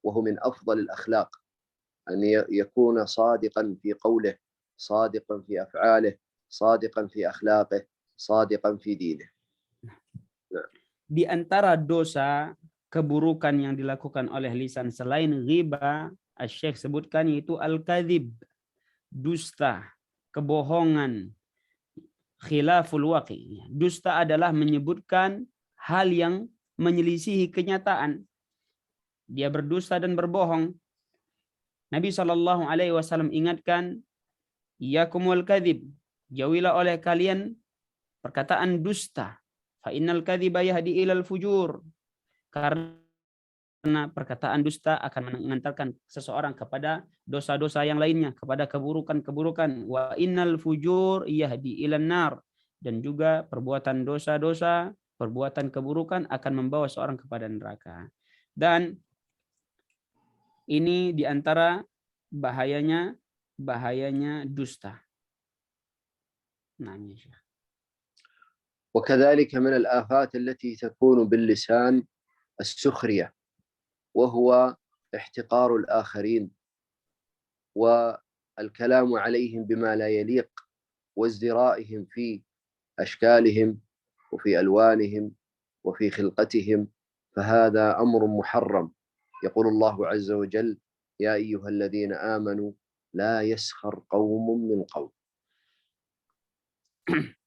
وهو من أفضل الأخلاق، أن يكون صادقا في قوله، صادقا في أفعاله، صادقا في أخلاقه، صادقا في دينه. Di antara dosa keburukan yang dilakukan oleh lisan selain ghibah, Asy-Syaikh sebutkan yaitu al-kadzib, dusta, kebohongan, khilaful waqi. Dusta adalah menyebutkan hal yang menyelisihi kenyataan. Dia berdusta dan berbohong. Nabi SAW ingatkan, iyakumul kadzib, jauhilah oleh kalian perkataan dusta. Fa innal kadziba yahdi ilal fujur. Karena perkataan dusta akan mengantarkan seseorang kepada dosa-dosa yang lainnya, kepada keburukan-keburukan. Wa innal fujur yahdi ilan nar. Dan juga perbuatan dosa-dosa, perbuatan keburukan akan membawa seorang kepada neraka. Dan ini diantara bahayanya dusta. Nah, ya Syekh. وكذلك من الآفات التي تكون باللسان السخرية، وهو احتقار الآخرين والكلام عليهم بما لا يليق، وازدرائهم في أشكالهم وفي ألوانهم وفي خلقتهم، فهذا أمر محرم. يقول الله عز وجل: يا أيها الذين آمنوا لا يسخر قوم من قوم.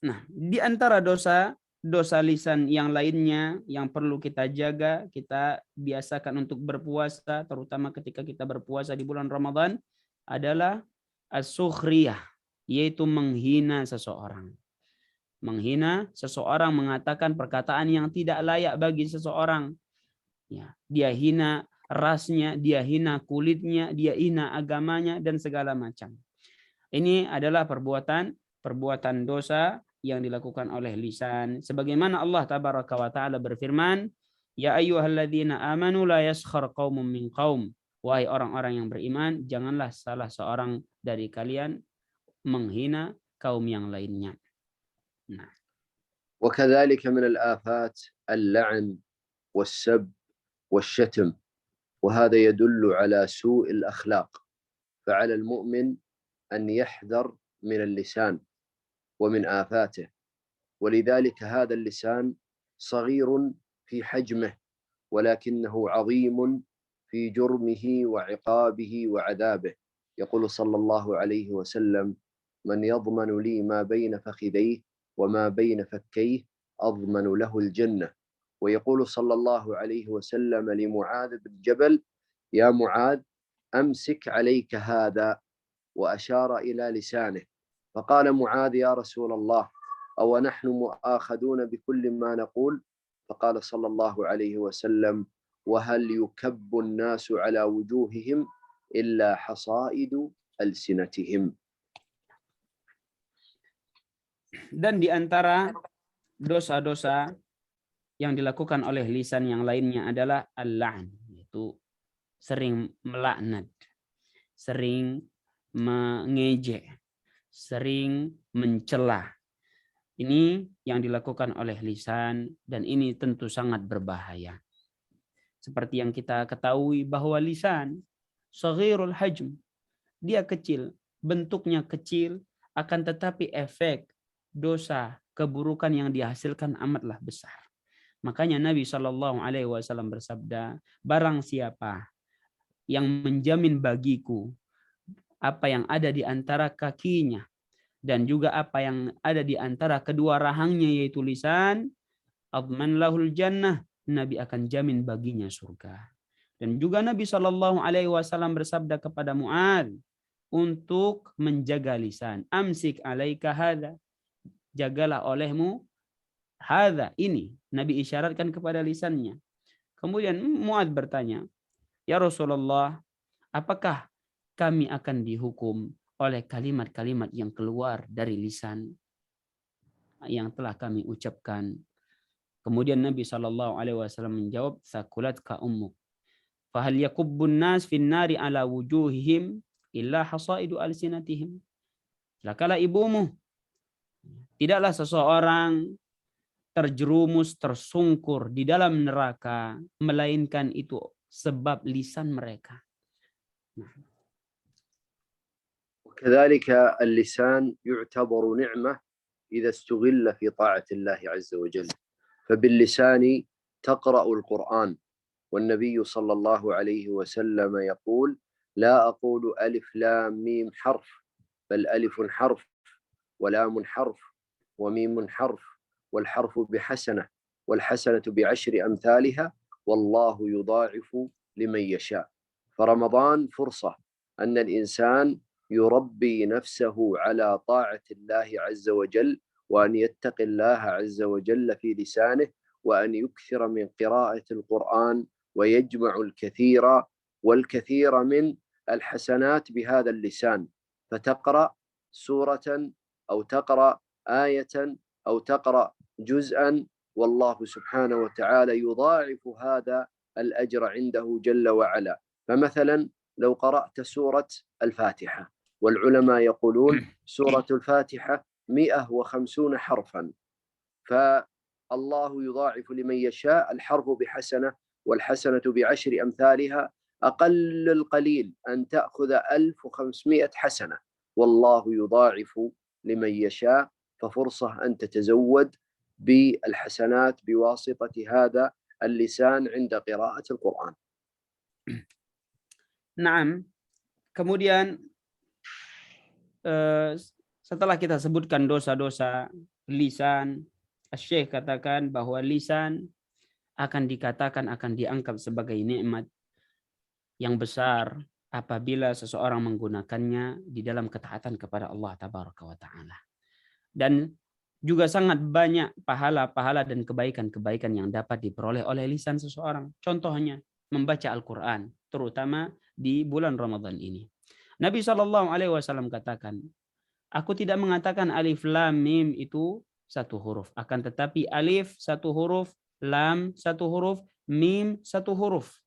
Nah, di antara dosa lisan yang lainnya yang perlu kita jaga, kita biasakan untuk berpuasa, terutama ketika kita berpuasa di bulan Ramadan, adalah as-sukhriyah, yaitu menghina seseorang. Menghina seseorang, mengatakan perkataan yang tidak layak bagi seseorang. Ya, dia hina rasnya, dia hina kulitnya, dia hina agamanya, dan segala macam. Ini adalah perbuatan dosa yang dilakukan oleh lisan. Sebagaimana Allah tabaraka wa ta'ala berfirman, ya ayyuhalladzina amanu la yaskhar qaumun min qaum. Wahai orang-orang yang beriman, janganlah salah seorang dari kalian menghina kaum yang lainnya. Nah. وكذلك من الآفات اللعن والسب والشتم، وهذا يدل على سوء الأخلاق. فعلى المؤمن أن يحذر من اللسان ومن آفاته، ولذلك هذا اللسان صغير في حجمه، ولكنه عظيم في جرمه وعقابه وعذابه. يقول صلى الله عليه وسلم: من يضمن لي ما بين فخذيه وما بين فكيه أضمن له الجنة. ويقول صلى الله عليه وسلم لمعاذ بن جبل: يا معاذ أمسك عليك هذا، وأشار إلى لسانه. فقال معاذ: يا رسول الله، أو نحن مؤاخذون بكل ما نقول؟ فقال صلى الله عليه وسلم: وهل يكب الناس على وجوههم إلا حصائد ألسنتهم. Dan di antara dosa-dosa yang dilakukan oleh lisan yang lainnya adalah al-la'n, yaitu sering melaknat, sering mengejek, sering mencela. Ini yang dilakukan oleh lisan, dan ini tentu sangat berbahaya. Seperti yang kita ketahui bahwa lisan saghirul hajm, dia kecil, bentuknya kecil, akan tetapi efek dosa keburukan yang dihasilkan amatlah besar. Makanya Nabi SAW bersabda, barang siapa yang menjamin bagiku apa yang ada di antara kakinya dan juga apa yang ada di antara kedua rahangnya yaitu lisan, adman lahul jannah, Nabi akan jamin baginya surga. Dan juga Nabi SAW bersabda kepada Mu'adz untuk menjaga lisan, amsik alaika hadza, jagalah olehmu hadza, ini. Nabi isyaratkan kepada lisannya. Kemudian Mu'adz bertanya, ya Rasulullah, apakah kami akan dihukum oleh kalimat-kalimat yang keluar dari lisan? yang telah kami ucapkan. Kemudian Nabi SAW menjawab, "Thaqulatka ummuk. Fahal yakubbun nas fin nari ala wujuhihim illa hasaidu alsinatihim." Celakalah ibumu. Tidaklah seseorang terjerumus, tersungkur di dalam neraka, melainkan itu sebab lisan mereka. وكذلك اللسان يعتبر نعمة إذا استغل في طاعة الله عز وجل، فباللسان تقرأ القرآن، والنبي صلى الله عليه وسلم يقول: لا أقول ألف لام ميم حرف، بل ألف حرف ولام حرف وميم حرف، والحرف بحسنة والحسنة بعشر أمثالها والله يضاعف لمن يشاء. فرمضان فرصة أن الإنسان يربي نفسه على طاعة الله عز وجل، وأن يتقي الله عز وجل في لسانه، وأن يكثر من قراءة القرآن ويجمع الكثير والكثير من الحسنات بهذا اللسان، فتقرأ سورة أو تقرأ آية أو تقرأ جزءا، والله سبحانه وتعالى يضاعف هذا الأجر عنده جل وعلا. فمثلا لو قرأت سورة الفاتحة، والعلماء يقولون سورة الفاتحة 150 حرفا، فالله يضاعف لمن يشاء، الحرف بحسنة والحسنة بعشر أمثالها، أقل القليل أن تأخذ 1500 حسنة، والله يضاعف لمن يشاء. ففرصة أن تتزود بالحسنات بواسطة هذا اللسان عند قراءة القرآن. Naam. Kemudian setelah kita sebutkan dosa-dosa lisan, Syekh katakan bahwa lisan akan dikatakan, akan dianggap sebagai nikmat yang besar apabila seseorang menggunakannya di dalam ketaatan kepada Allah Tabaraka wa Ta'ala. Dan juga sangat banyak pahala-pahala dan kebaikan-kebaikan yang dapat diperoleh oleh lisan seseorang. Contohnya membaca Al-Quran, terutama di bulan Ramadan ini. Nabi SAW katakan, aku tidak mengatakan alif lam mim itu satu huruf, akan tetapi alif satu huruf, lam satu huruf, mim satu huruf.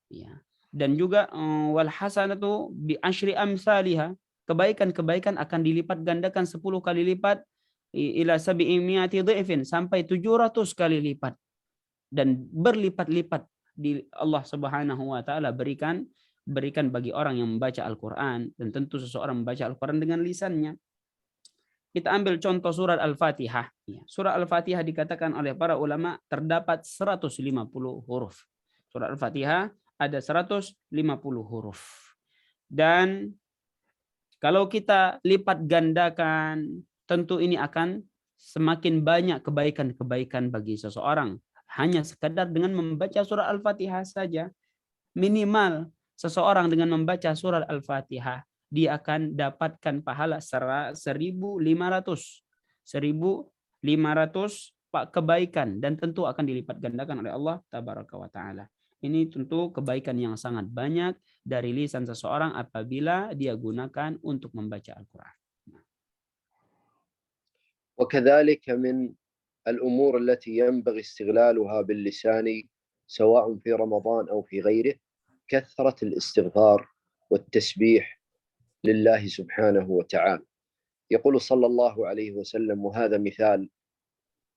Ya. Dan juga wal hasanatu bi asyri amsalihha, kebaikan-kebaikan akan dilipat gandakan 10 kali lipat, ila sabi'imiati dhifin, sampai 700 kali lipat, dan berlipat-lipat di Allah Subhanahu wa taala berikan bagi orang yang membaca Al-Qur'an. Dan tentu seseorang membaca Al-Qur'an dengan lisannya. Kita ambil contoh surat Al-Fatihah. Surat Al-Fatihah dikatakan oleh para ulama terdapat 150 huruf. Surat Al-Fatihah ada 150 huruf. Dan kalau kita lipat gandakan, tentu ini akan semakin banyak kebaikan-kebaikan bagi seseorang. Hanya sekadar dengan membaca surat Al-Fatihah saja. Minimal seseorang dengan membaca surat Al-Fatihah, dia akan dapatkan pahala 1.500 kebaikan, dan tentu akan dilipat gandakan oleh Allah Tabaraka wa Ta'ala. Ini tentu kebaikan yang sangat banyak dari lisan seseorang apabila dia gunakan untuk membaca Al-Quran. وكذلك من الأمور التي ينبغي استغلالها باللسان سواء في رمضان أو في غيره كثرة الاستغفار والتسبيح لله سبحانه وتعالى. يقول صلى الله عليه وسلم، وهذا مثال: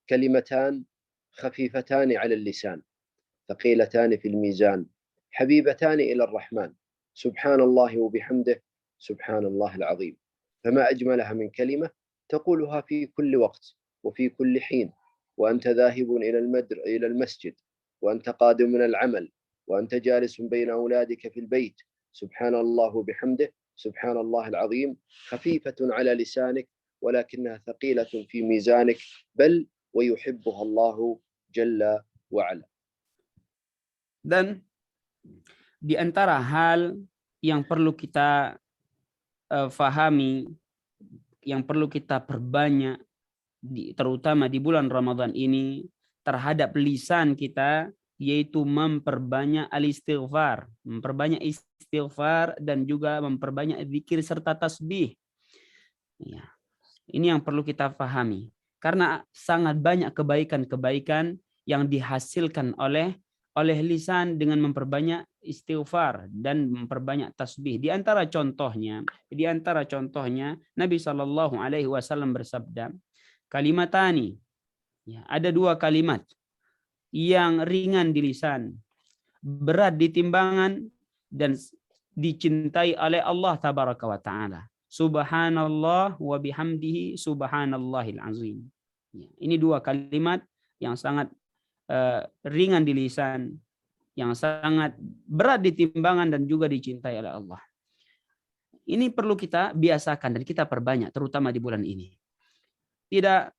كلمتان خفيفتان على اللسان ثقيلتان في الميزان حبيبتان إلى الرحمن، سبحان الله وبحمده سبحان الله العظيم. فما أجملها من كلمة تقولها في كل وقت وفي كل حين، وأنت ذاهب إلى المسجد، وأنت قادم من العمل، وأنت جالس بين أولادك في البيت. سبحان الله وبحمده سبحان الله العظيم، خفيفة على لسانك ولكنها ثقيلة في ميزانك، بل ويحبها الله جل وعلا. Dan di antara hal yang perlu kita fahami, yang perlu kita perbanyak, terutama di bulan Ramadan ini, terhadap lisan kita, yaitu memperbanyak al-istighfar, memperbanyak istighfar, dan juga memperbanyak zikir serta tasbih. Ya. Ini yang perlu kita pahami. Karena sangat banyak kebaikan-kebaikan yang dihasilkan oleh lisan dengan memperbanyak istighfar dan memperbanyak tasbih. Di antara contohnya Nabi SAW bersabda, kalimatani, ya, ada dua kalimat yang ringan di lisan, berat di timbangan, dan dicintai oleh Allah tabaraka wa ta'ala. Subhanallah wa bihamdihi subhanallahil azim. Ya, ini dua kalimat yang sangat ringan di lisan, yang sangat berat di timbangan dan juga dicintai oleh Allah. Ini perlu kita biasakan dan kita perbanyak, terutama di bulan ini. Tidak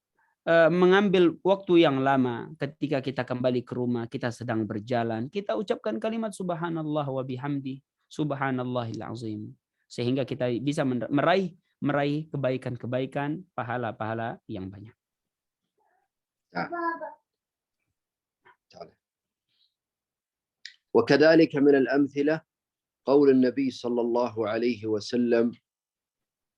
mengambil waktu yang lama ketika kita kembali ke rumah, kita sedang berjalan, kita ucapkan kalimat subhanallah wa bihamdi subhanallahil azim, sehingga kita bisa meraih kebaikan-kebaikan, pahala-pahala yang banyak. وكذلك من الأمثلة قول النبي صلى الله عليه وسلم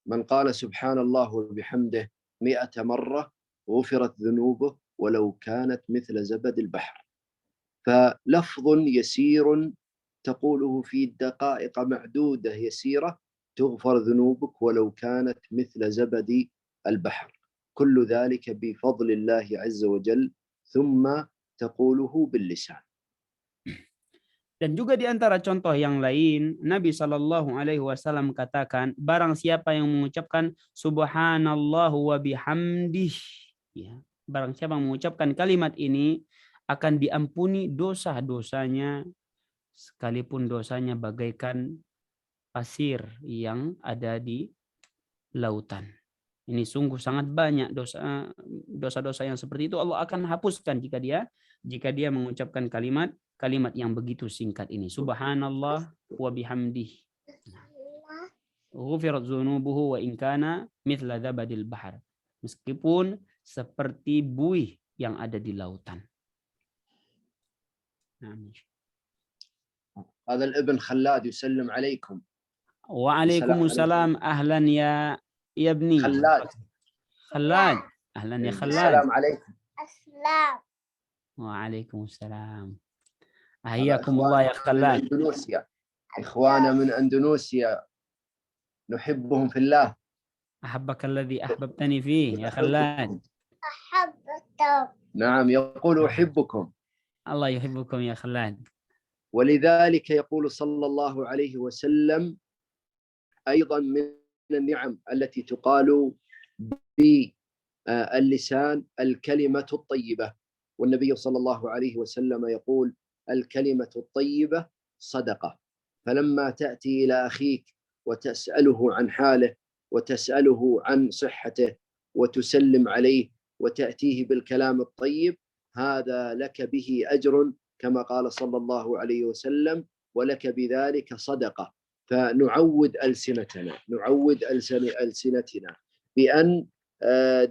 من قال سبحان الله وبحمده 100 مرة غفرت ذنوبه ولو كانت مثل زبد البحر. فلفظ يسير تقوله في دقائق معدودة يسيرة تغفر ذنوبك ولو كانت مثل زبد البحر، كل ذلك بفضل الله عز وجل ثم تقوله باللسان. Dan juga di antara contoh yang lain, Nabi SAW katakan, barang siapa yang mengucapkan subhanallah wa bihamdih, ya, barang siapa yang mengucapkan kalimat ini akan diampuni dosa-dosanya, sekalipun dosanya bagaikan pasir yang ada di lautan. Ini sungguh sangat banyak dosa-dosa yang seperti itu Allah akan hapuskan jika dia mengucapkan kalimat yang begitu singkat ini. Subhanallah wa bihamdih. Ghufirat dzunubuhu wa in kana mithla zabadil bahr. Meskipun seperti buih yang ada di lautan. هذا الابن خلاد يسلم عليكم. Waalaikumsalam, ahlan ya ابني. خلاد اهلا يا خلاد. السلام عليكم. السلام. وعليكم السلام. حياكم الله يا خلاد. اندونيسيا، اخوانا من اندونيسيا نحبهم في الله. احبك الذي احببتني فيه يا خلاد. أحبكم. نعم، يقول احبكم. الله يحبكم يا خلاد. ولذلك يقول صلى الله عليه وسلم ايضا من النعم التي تقال باللسان الكلمة الطيبة، والنبي صلى الله عليه وسلم يقول الكلمة الطيبة صدقة. فلما تأتي إلى أخيك وتسأله عن حاله وتسأله عن صحته وتسلم عليه وتأتيه بالكلام الطيب، هذا لك به أجر كما قال صلى الله عليه وسلم ولك بذلك صدقة. فنعود ألسنتنا بأن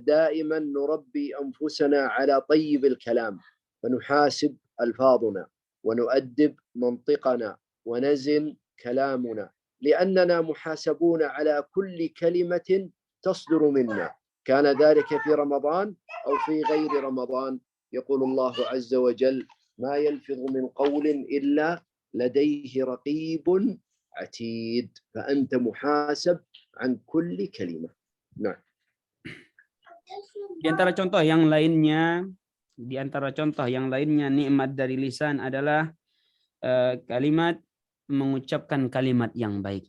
دائما نربي أنفسنا على طيب الكلام، فنحاسب ألفاظنا ونؤدب منطقنا ونزن كلامنا، لأننا محاسبون على كل كلمة تصدر منا، كان ذلك في رمضان أو في غير رمضان. يقول الله عز وجل ما يلفظ من قول إلا لديه رقيب عتيد، فأنت محاسب عن كل كلمة. نعم. Di antara contoh yang lainnya nikmat dari lisan adalah kalimat mengucapkan kalimat yang baik.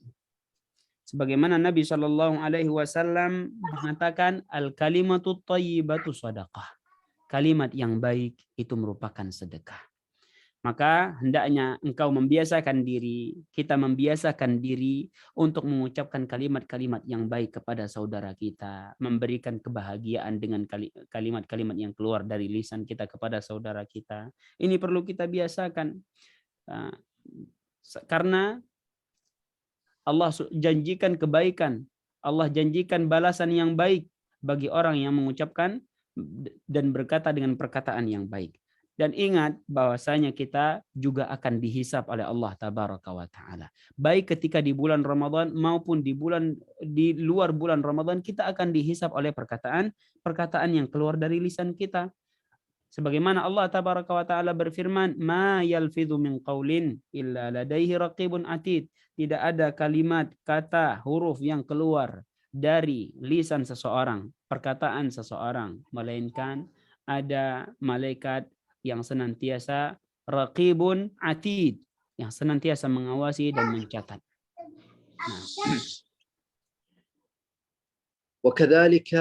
Sebagaimana Nabi SAW mengatakan al-kalimatu thayyibatu shadaqah. Kalimat yang baik itu merupakan sedekah. Maka hendaknya kita membiasakan diri untuk mengucapkan kalimat-kalimat yang baik kepada saudara kita, memberikan kebahagiaan dengan kalimat-kalimat yang keluar dari lisan kita kepada saudara kita. Ini perlu kita biasakan. Karena Allah janjikan kebaikan, Allah janjikan balasan yang baik bagi orang yang mengucapkan dan berkata dengan perkataan yang baik. Dan ingat bahwasanya kita juga akan dihisap oleh Allah Tabaraka wa Ta'ala. Baik ketika di bulan Ramadan maupun di luar bulan Ramadan, kita akan dihisap oleh perkataan yang keluar dari lisan kita. Sebagaimana Allah Tabaraka wa Ta'ala berfirman, "Ma yalfidhu min qaulin illa ladaihi raqibun atid." Tidak ada kalimat, kata, huruf yang keluar dari lisan seseorang, perkataan seseorang, melainkan ada malaikat yang senantiasa raqibun atid, yang senantiasa mengawasi dan mencatat. Nah. وكذلك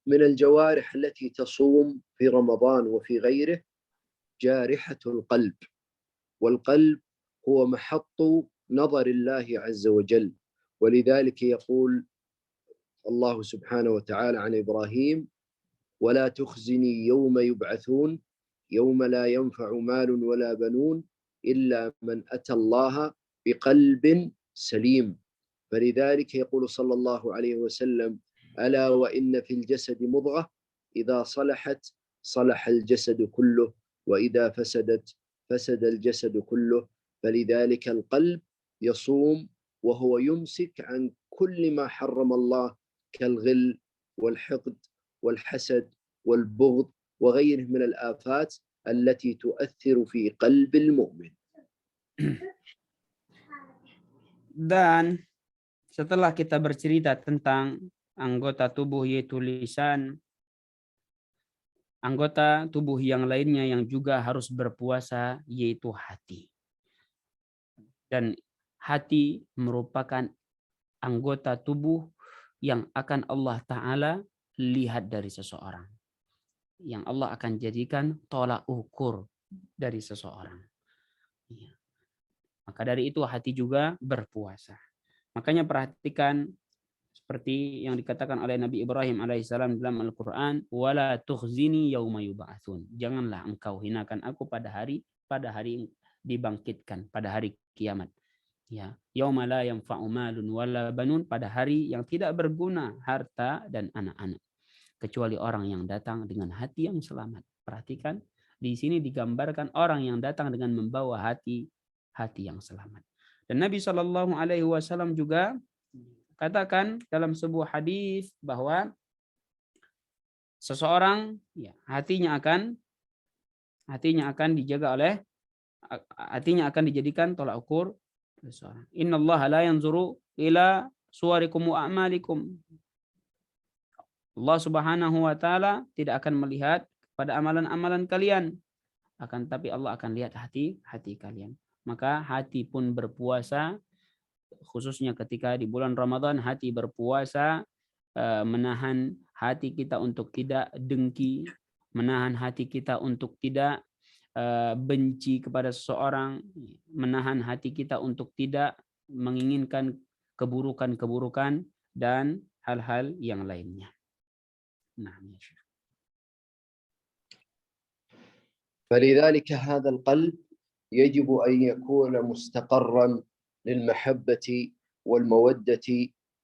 من الجوارح التي تصوم في رمضان وفي غيره جارحة القلب، والقلب هو محط نظر الله عز وجل، ولذلك يقول الله سبحانه وتعالى عن إبراهيم: ولا تخزني يوم يبعثون يوم لا ينفع مال ولا بنون إلا من أتى الله بقلب سليم. فلذلك يقول صلى الله عليه وسلم: ألا وإن في الجسد مضغة إذا صلحت صلح الجسد كله وإذا فسدت فسد الجسد كله. فلذلك القلب يصوم وهو يمسك عن كل ما حرم الله كالغل والحقد والحسد والبغض وغيره من الآفات التي تؤثر في قلب المؤمن. Dan setelah kita bercerita tentang anggota tubuh yaitu lisan, anggota tubuh yang lainnya yang juga harus berpuasa yaitu hati. Dan hati merupakan anggota tubuh yang akan Allah Ta'ala lihat dari seseorang. Yang Allah akan jadikan tolak ukur dari seseorang. Maka dari itu hati juga berpuasa. Makanya perhatikan seperti yang dikatakan oleh Nabi Ibrahim alaihissalam dalam Al-Quran, wala tukhzini yauma yub'atsun. Janganlah engkau hinakan aku pada hari dibangkitkan, pada hari kiamat. Ya, yauma la yanfa'u malun wala banun, pada hari yang tidak berguna harta dan anak-anak, kecuali orang yang datang dengan hati yang selamat. Perhatikan, di sini digambarkan orang yang datang dengan membawa hati yang selamat. Dan Nabi SAW juga katakan dalam sebuah hadis bahwa seseorang hatinya akan dijadikan tolak ukur seseorang. Innallaha la yanzuru ila suwarikum wa a'malikum. Allah Subhanahu wa taala tidak akan melihat pada amalan-amalan kalian, akan tapi Allah akan lihat hati kalian. Maka hati pun berpuasa, khususnya ketika di bulan Ramadan, hati berpuasa, menahan hati kita untuk tidak dengki, menahan hati kita untuk tidak benci kepada seseorang, menahan hati kita untuk tidak menginginkan keburukan-keburukan dan hal-hal yang lainnya. Nah, فلذلك هذا القلب يجب أن يكون مستقرا للمحبة والمودة،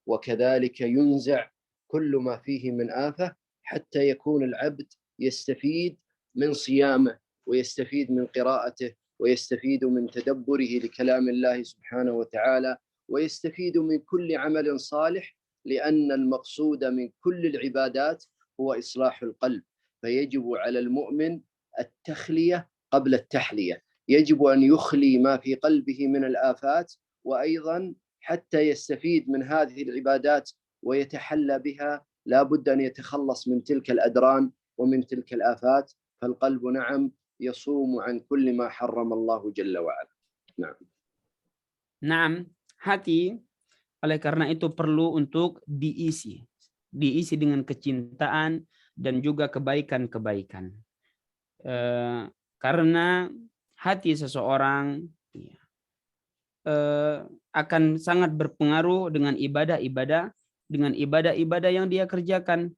وكذلك ينزع كل ما فيه من آفة حتى يكون العبد يستفيد من صيامه ويستفيد من قراءته ويستفيد من تدبره لكلام الله سبحانه وتعالى ويستفيد من كل عمل صالح، لأن المقصود من كل العبادات هو إصلاح القلب. فيجب على المؤمن التخلية قبل التحلية، يجب أن يخلي ما في قلبه من الآفات، وأيضا حتى يستفيد من هذه العبادات ويتحلى بها لا بد أن يتخلص من تلك الأدران ومن تلك الآفات. فالقلب نعم يصوم عن كل ما حرم الله جل وعلا. Naam, hati oleh karena itu perlu untuk diisi dengan kecintaan dan juga kebaikan-kebaikan. Karena hati seseorang akan sangat berpengaruh dengan ibadah-ibadah yang dia kerjakan.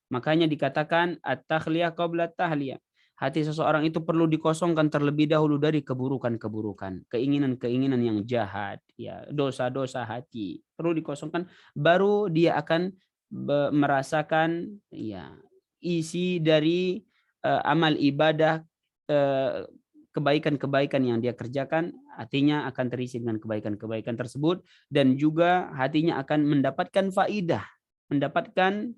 Makanya dikatakan at-takhliyah qabla tahliyah. Hati seseorang itu perlu dikosongkan terlebih dahulu dari keburukan-keburukan, keinginan-keinginan yang jahat, dosa-dosa hati perlu dikosongkan, baru dia akan merasakan isi dari amal ibadah kebaikan-kebaikan yang dia kerjakan, hatinya akan terisi dengan kebaikan-kebaikan tersebut, dan juga hatinya akan mendapatkan faidah, mendapatkan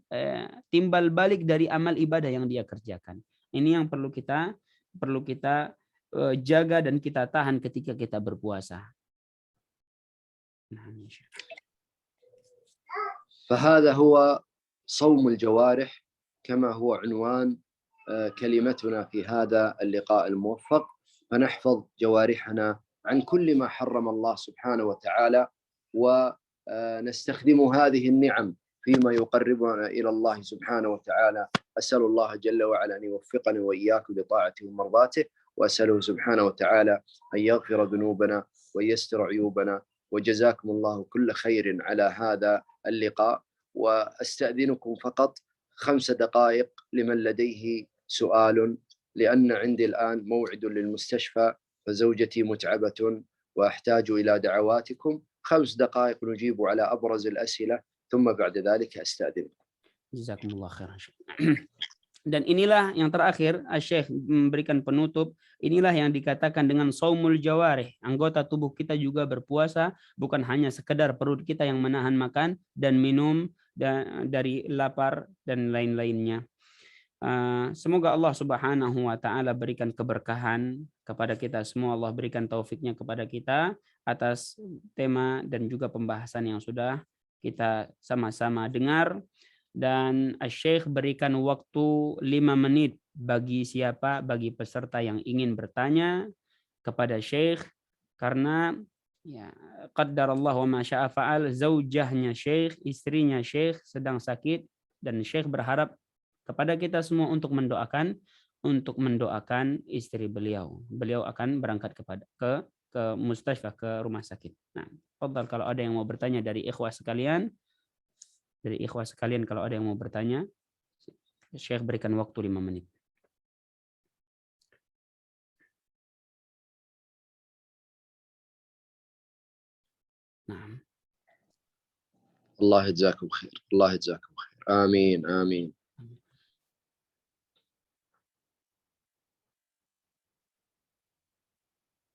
timbal balik dari amal ibadah yang dia kerjakan. Ini yang perlu kita jaga dan kita tahan ketika kita berpuasa. فهذا هو صوم الجوارح كما هو عنوان كلمتنا في هذا اللقاء الموفق، فنحفظ جوارحنا عن كل ما حرم الله سبحانه وتعالى، ونستخدم هذه النعم فيما يقربنا إلى الله سبحانه وتعالى. أسأل الله جل وعلا أن يوفقني وإياكم لطاعته ومرضاته، وأسأله سبحانه وتعالى أن يغفر ذنوبنا ويستر عيوبنا. وجزاكم الله كل خير على هذا اللقاء، وأستأذنكم فقط 5 دقائق لمن لديه سؤال، لأن عندي الآن موعد للمستشفى فزوجتي متعبة وأحتاج إلى دعواتكم. 5 دقائق نجيب على أبرز الأسئلة ثم بعد ذلك أستأذنكم. Jazakumullah khairan. Dan inilah yang terakhir, Syekh memberikan penutup, inilah yang dikatakan dengan saumul jawarih. Anggota tubuh kita juga berpuasa, bukan hanya sekedar perut kita yang menahan makan dan minum dari lapar dan lain-lainnya. Semoga Allah Subhanahu wa taala berikan keberkahan kepada kita semua. Allah berikan taufiknya kepada kita atas tema dan juga pembahasan yang sudah kita sama-sama dengar. Dan Syekh berikan waktu 5 menit bagi peserta yang ingin bertanya kepada Syekh, karena ya qaddarallah wa ma syaa fa'al, zaujahnya Syekh, istrinya Syekh sedang sakit, dan Syekh berharap kepada kita semua untuk mendoakan istri beliau. Beliau akan berangkat ke mustasfa, ke rumah sakit. Nah, fadhal kalau ada yang mau bertanya dari ikhwah sekalian. Kalau ada yang mau bertanya, Syekh berikan waktu 5 menit. Nah. Allah يجزاكم خير. الله يجزاكم خير. آمين آمين.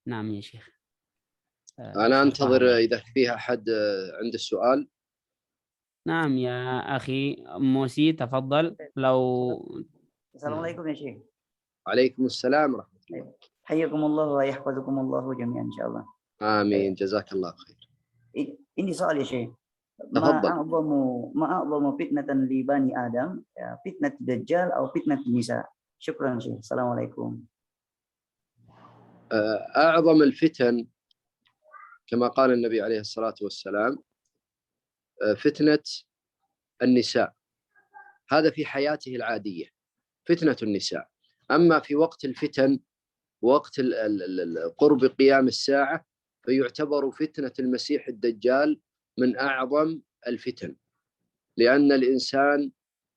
نعم يا شيخ. أنا أنتظر إذا فيها حد عنده السؤال. نعم يا أخي موسي تفضل. لو السلام عليكم يا شيخ. عليكم السلام ورحمة الله. حياكم الله ويحفظكم الله جميعا إن شاء الله. آمين جزاك الله خير. Ini soal ya Syekh. تفضل. ما أعظم فتنة لبني آدم فتنة الدجال أو فتنة النساء. شكرا شيخ. السلام عليكم. أعظم الفتن كما قال النبي عليه الصلاة والسلام فتنة النساء، هذا في حياته العادية فتنة النساء. أما في وقت الفتن، وقت قرب قيام الساعة، فيعتبر فتنة المسيح الدجال من أعظم الفتن، لأن الإنسان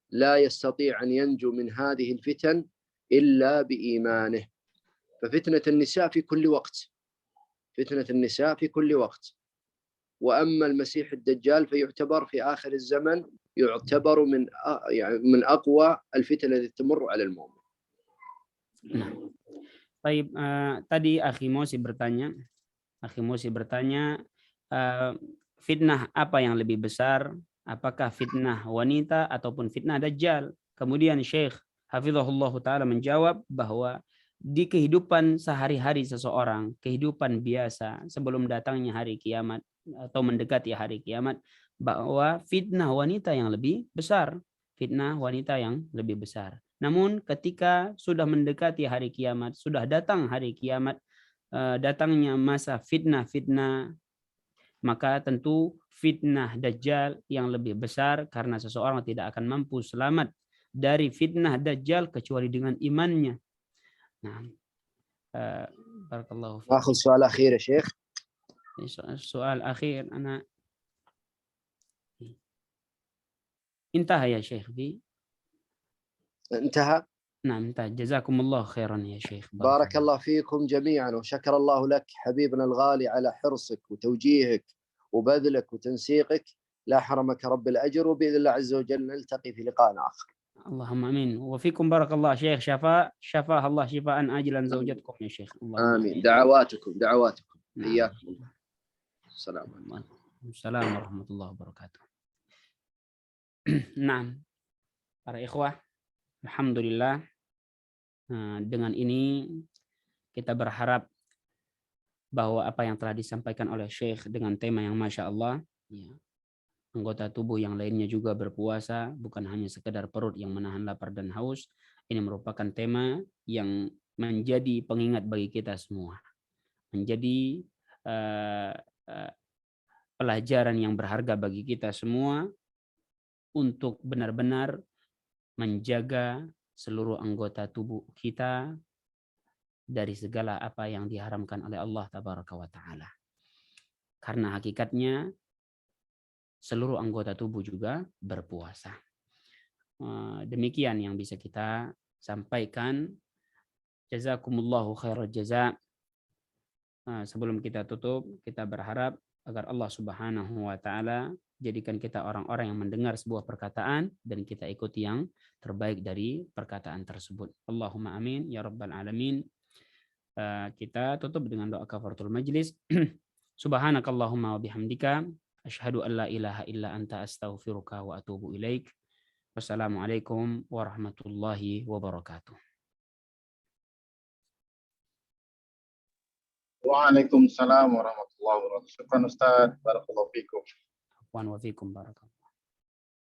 لا يستطيع أن ينجو من هذه الفتن إلا بإيمانه. ففتنة النساء في كل وقت، فتنة النساء في كل وقت. وأما المسيح الدجال فيعتبر في آخر الزمن، يعتبر من أقوى الفتن التي تمر على المؤمن. Baik, tadi Akhi Mosi bertanya, fitnah apa yang lebih besar? Apakah fitnah wanita ataupun fitnah dajjal? Kemudian Syekh Hafizahullah Ta'ala menjawab bahwa di kehidupan sehari-hari seseorang, kehidupan biasa sebelum datangnya hari kiamat atau mendekati hari kiamat, bahwa fitnah wanita yang lebih besar. Namun ketika sudah mendekati hari kiamat, sudah datang hari kiamat, datangnya masa fitnah-fitnah, maka tentu fitnah dajjal yang lebih besar, karena seseorang tidak akan mampu selamat dari fitnah dajjal kecuali dengan imannya. Nah, barakallahu fiik. آخذ سؤال أخير يا شيخ. Soal akhir, أنا انتهى يا شيخ انتهى. نعم انتهى. جزاكم الله خيرا يا شيخ. بارك الله فيكم جميعا، وشكر الله لك حبيبنا الغالي على حرصك وتوجيهك وبذلك وتنسيقك. لا حرمك رب الأجر، وبإذن الله عز وجل نلتقي في لقاء آخر. Allahumma amin. Wa fikum barakallah Syekh. Syafa Allah syifaan ajilan zaujatkum ya Syekh. Allahumma آمين. دعواتكم Nah. إياكم. السلام عليكم. Assalamualaikum warahmatullahi wabarakatuh. Nah, para ikhwah, alhamdulillah dengan ini kita berharap bahwa apa yang telah disampaikan oleh Syekh dengan tema yang Masya Allah, ya, anggota tubuh yang lainnya juga berpuasa, bukan hanya sekedar perut yang menahan lapar dan haus. Ini merupakan tema yang menjadi pengingat bagi kita semua, menjadi pelajaran yang berharga bagi kita semua untuk benar-benar menjaga seluruh anggota tubuh kita dari segala apa yang diharamkan oleh Allah Tabaraka wa Ta'ala. Karena hakikatnya seluruh anggota tubuh juga berpuasa. Demikian yang bisa kita sampaikan. Jazakumullahu khairal jaza. Sebelum kita tutup, kita berharap agar Allah Subhanahu wa Ta'ala jadikan kita orang-orang yang mendengar sebuah perkataan dan kita ikuti yang terbaik dari perkataan tersebut. Allahumma amin ya rabbal alamin. Kita tutup dengan doa kafaratul majlis. Subhanakallahumma wa bihamdika asyhadu an la ilaha illa anta astaghfiruka wa atubu ilaik. Wassalamualaikum warahmatullahi wabarakatuh. Waalaikumsalam warahmatullahi wabarakatuh. Syukran Ustaz. Barakallahu fikum. Wa fikum barakallahu.